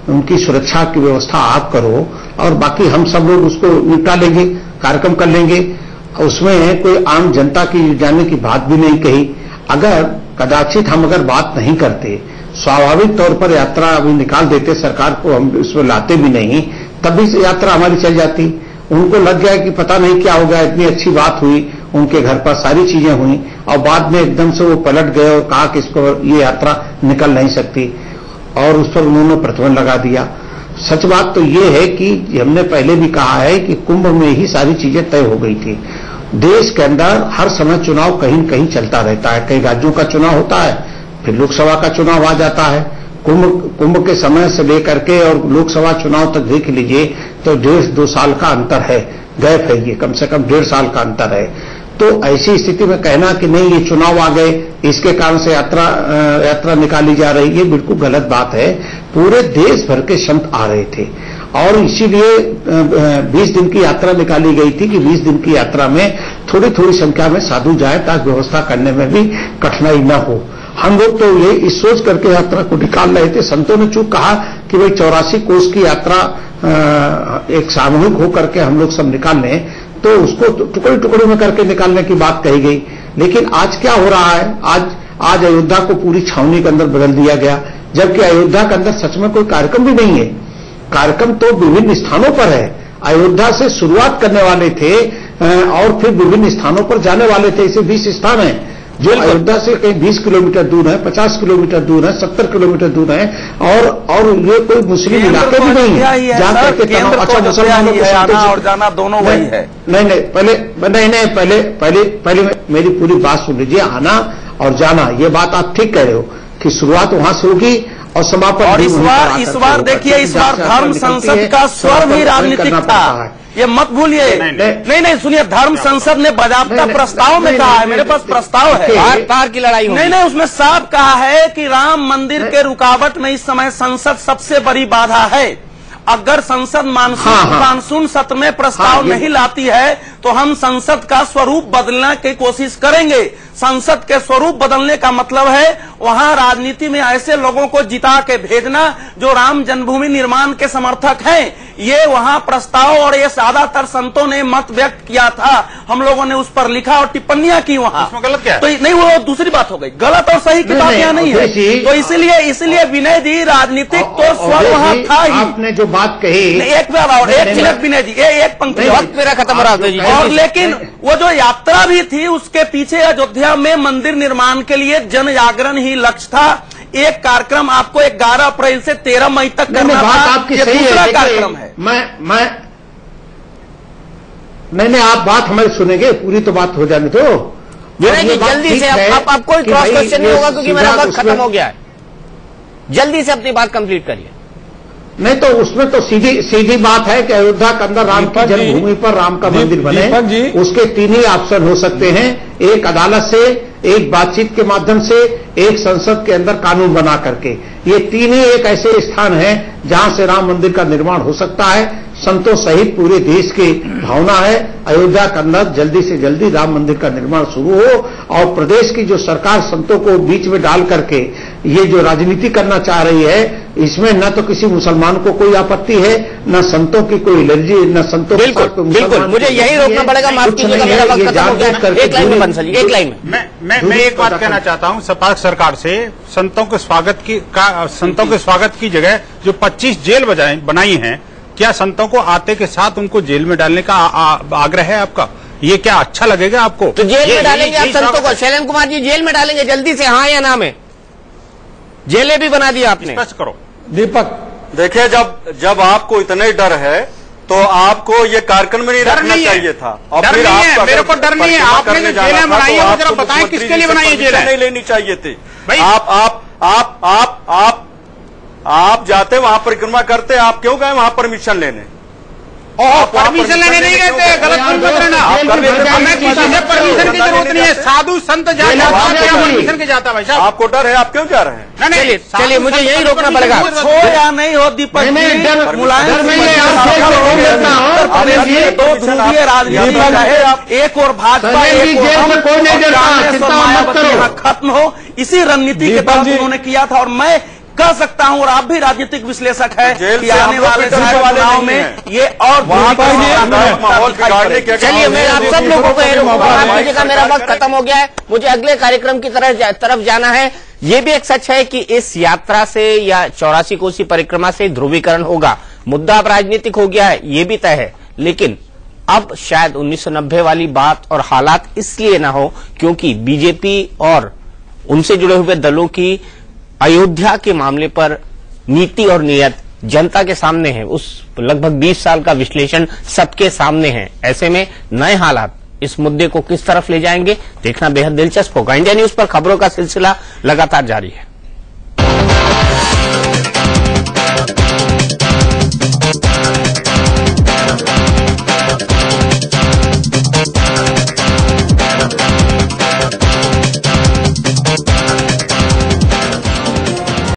उनकी सुरक्षा की व्यवस्था आप करो और बाकी हम सब लोग उसको निपटा लेंगे, कार्यक्रम कर लेंगे। उसमें कोई आम जनता की जाने की बात भी नहीं कही। अगर कदाचित हम अगर बात नहीं करते, स्वाभाविक तौर पर यात्रा अभी निकाल देते, सरकार को हम उसमें लाते भी नहीं, तब भी यात्रा हमारी चल जाती। उनको लग गया कि पता नहीं क्या हो गया, इतनी अच्छी बात हुई, उनके घर पर सारी चीजें हुई और बाद में एकदम से वो पलट गए और कहा कि इसको ये यात्रा निकल नहीं सकती और उस पर उन्होंने प्रतिबंध लगा दिया। सच बात तो ये है कि हमने पहले भी कहा है कि कुंभ में ही सारी चीजें तय हो गई थी। देश के अंदर हर समय चुनाव कहीं न कहीं चलता रहता है। कई राज्यों का चुनाव होता है, फिर लोकसभा का चुनाव आ जाता है। कुंभ के समय से लेकर के और लोकसभा चुनाव तक देख लीजिए तो 1.5-2 साल का अंतर है, गैप है, ये कम से कम 1.5 साल का अंतर है। तो ऐसी स्थिति में कहना कि नहीं ये चुनाव आ गए इसके कारण से यात्रा निकाली जा रही, ये बिल्कुल गलत बात है। पूरे देश भर के संत आ रहे थे और इसीलिए 20 दिन की यात्रा निकाली गई थी कि 20 दिन की यात्रा में थोड़ी थोड़ी संख्या में साधु जाए ताकि व्यवस्था करने में भी कठिनाई न हो। हम लोग तो ये इस सोच करके यात्रा को निकाल रहे थे। संतों ने चूक कहा कि भाई 84 कोस की यात्रा एक सामूहिक होकर के हम लोग सब निकाल लें, तो उसको टुकड़े टुकड़े में करके निकालने की बात कही गई। लेकिन आज क्या हो रहा है, आज अयोध्या को पूरी छावनी के अंदर बदल दिया गया, जबकि अयोध्या के अंदर सच में कोई कार्यक्रम भी नहीं है। कार्यक्रम तो विभिन्न स्थानों पर है। अयोध्या से शुरुआत करने वाले थे और फिर विभिन्न स्थानों पर जाने वाले थे। ऐसे 20 स्थान हैं जो अयोध्या से कहीं 20 किलोमीटर दूर है, 50 किलोमीटर दूर है, 70 किलोमीटर दूर है और ये कोई मुस्लिम इलाके भी नहीं है जहां तक अच्छा मुसलमानों को आना और जाना दोनों वही है। नहीं, पहले मेरी पूरी बात सुन लीजिए। आना और जाना ये बात आप ठीक कह रहे हो कि शुरुआत वहां से होगी और समापन। और इस बार देखिए, इस बार धर्म संसद का स्वर भी राजनीतिक था, ये मत भूलिए। नहीं, सुनिए, धर्म संसद ने बाजाबता प्रस्ताव में कहा है, मेरे पास प्रस्ताव है, तार की लड़ाई होगी। नहीं, उसमें साफ कहा है कि राम मंदिर के रुकावट में इस समय संसद सबसे बड़ी बाधा है। अगर संसद मानसून सत्र में प्रस्ताव नहीं लाती है तो हम संसद का स्वरूप बदलने की कोशिश करेंगे। संसद के स्वरूप बदलने का मतलब है वहां राजनीति में ऐसे लोगों को जिता के भेजना जो राम जन्मभूमि निर्माण के समर्थक हैं। ये वहां प्रस्ताव और ये ज्यादातर संतों ने मत व्यक्त किया था, हम लोगों ने उस पर लिखा और टिप्पणियां की वहां। इसमें गलत क्या है? तो नहीं, वो दूसरी बात हो गई। गलत और सही की बात यहाँ नहीं है। तो इसीलिए विनय जी, राजनीतिक तो स्वर वहां था ही। आपने जो बात कही, एक मिनट विनय जी, एक पंक्ति, वक्त मेरा खत्म हो रहा है। और लेकिन वो जो यात्रा भी थी उसके पीछे अयोध्या में मंदिर निर्माण के लिए जन जागरण ही लक्ष्य था। एक कार्यक्रम आपको 11 अप्रैल से 13 मई तक करना था। बात आपकी सही है, दूसरा कार्यक्रम है। नहीं, आप बात हमारी सुनेंगे, पूरी तो बात हो जाने दो। जल्दी से आप कोई क्रॉस क्वेश्चन नहीं होगा क्योंकि मेरा वक्त खत्म हो गया है। जल्दी से अपनी बात कंप्लीट करिए। नहीं तो उसमें तो सीधी बात है कि अयोध्या के अंदर राम की जन्मभूमि पर राम का मंदिर बने। उसके 3 ही ऑप्शन हो सकते हैं, एक अदालत से, एक बातचीत के माध्यम से, एक संसद के अंदर कानून बना करके। ये 3 ही एक ऐसे स्थान हैं जहां से राम मंदिर का निर्माण हो सकता है। संतों सहित पूरे देश की भावना है अयोध्या के अंदर जल्दी से जल्दी राम मंदिर का निर्माण शुरू हो और प्रदेश की जो सरकार संतों को बीच में डाल करके ये जो राजनीति करना चाह रही है, इसमें न तो किसी मुसलमान को कोई आपत्ति है, न संतों की कोई एलर्जी, न संतों के साथ कोई बिल्कुल, मुझे यही रोकना पड़ेगा। माफ कीजिएगा, मेरा वक्त खत्म हो गया। एक लाइन में बंसल जी, एक लाइन में। मैं एक बात कहना चाहता हूं सपा सरकार से, संतों के स्वागत की जगह जो 25 जेल बनाई हैं, क्या संतों को आते के साथ उनको जेल में डालने का आग्रह है आपका? ये क्या अच्छा लगेगा आपको? तो जेल में डालेंगे आप संतों को? शैलेंद्र कुमार जी, जेल में डालेंगे जल्दी से, हाँ या ना में? जेलें भी बना दिया आपने। स्पष्ट करो। दीपक, देखिए, जब आपको इतने डर है तो आपको ये कार्यक्रम में नहीं रखना चाहिए था। डर नहीं है, मेरे को डर नहीं है। आपने जो जेलें बनाई है, जरा बताएं किसके लिए बनाई है जेलें? नहीं लेनी चाहिए थी। आप जाते वहां परिक्रमा करते, आप क्यों गए वहां परमिशन लेने? परमिशन लेने नहीं गए थे, गलत मत करना। हमें किसी से परमिशन की जरूरत नहीं है। साधु संत परमिशन के जाता भाई साहब। आपको डर है, आप क्यों जा रहे हैं? नहीं, चलिए मुझे यही रोकना पड़ेगा। हो या नहीं हो दीपक जी, मुलायम दो ध्रुवीय राजनीति है, एक और भाजपा, खत्म हो, इसी रणनीति के तहत उन्होंने किया था। और मैं कह सकता हूं, और आप भी राजनीतिक विश्लेषक है, कि आने वाले चुनाव में ये और माहौल बिगाड़ने के। चलिए, मैं आप सब लोगों को जगह मेरा वक्त खत्म हो गया है, मुझे अगले कार्यक्रम की तरफ जाना है। ये भी एक सच है कि इस यात्रा से या 84 कोसी परिक्रमा से ध्रुवीकरण होगा, मुद्दा अब राजनीतिक हो गया है, ये भी तय है। लेकिन अब शायद 1990 वाली बात और हालात इसलिए ना हो क्योंकि बीजेपी और उनसे जुड़े हुए दलों की अयोध्या के मामले पर नीति और नीयत जनता के सामने है। उस लगभग 20 साल का विश्लेषण सबके सामने है। ऐसे में नए हालात इस मुद्दे को किस तरफ ले जाएंगे, देखना बेहद दिलचस्प होगा। इंडिया न्यूज पर खबरों का सिलसिला लगातार जारी है।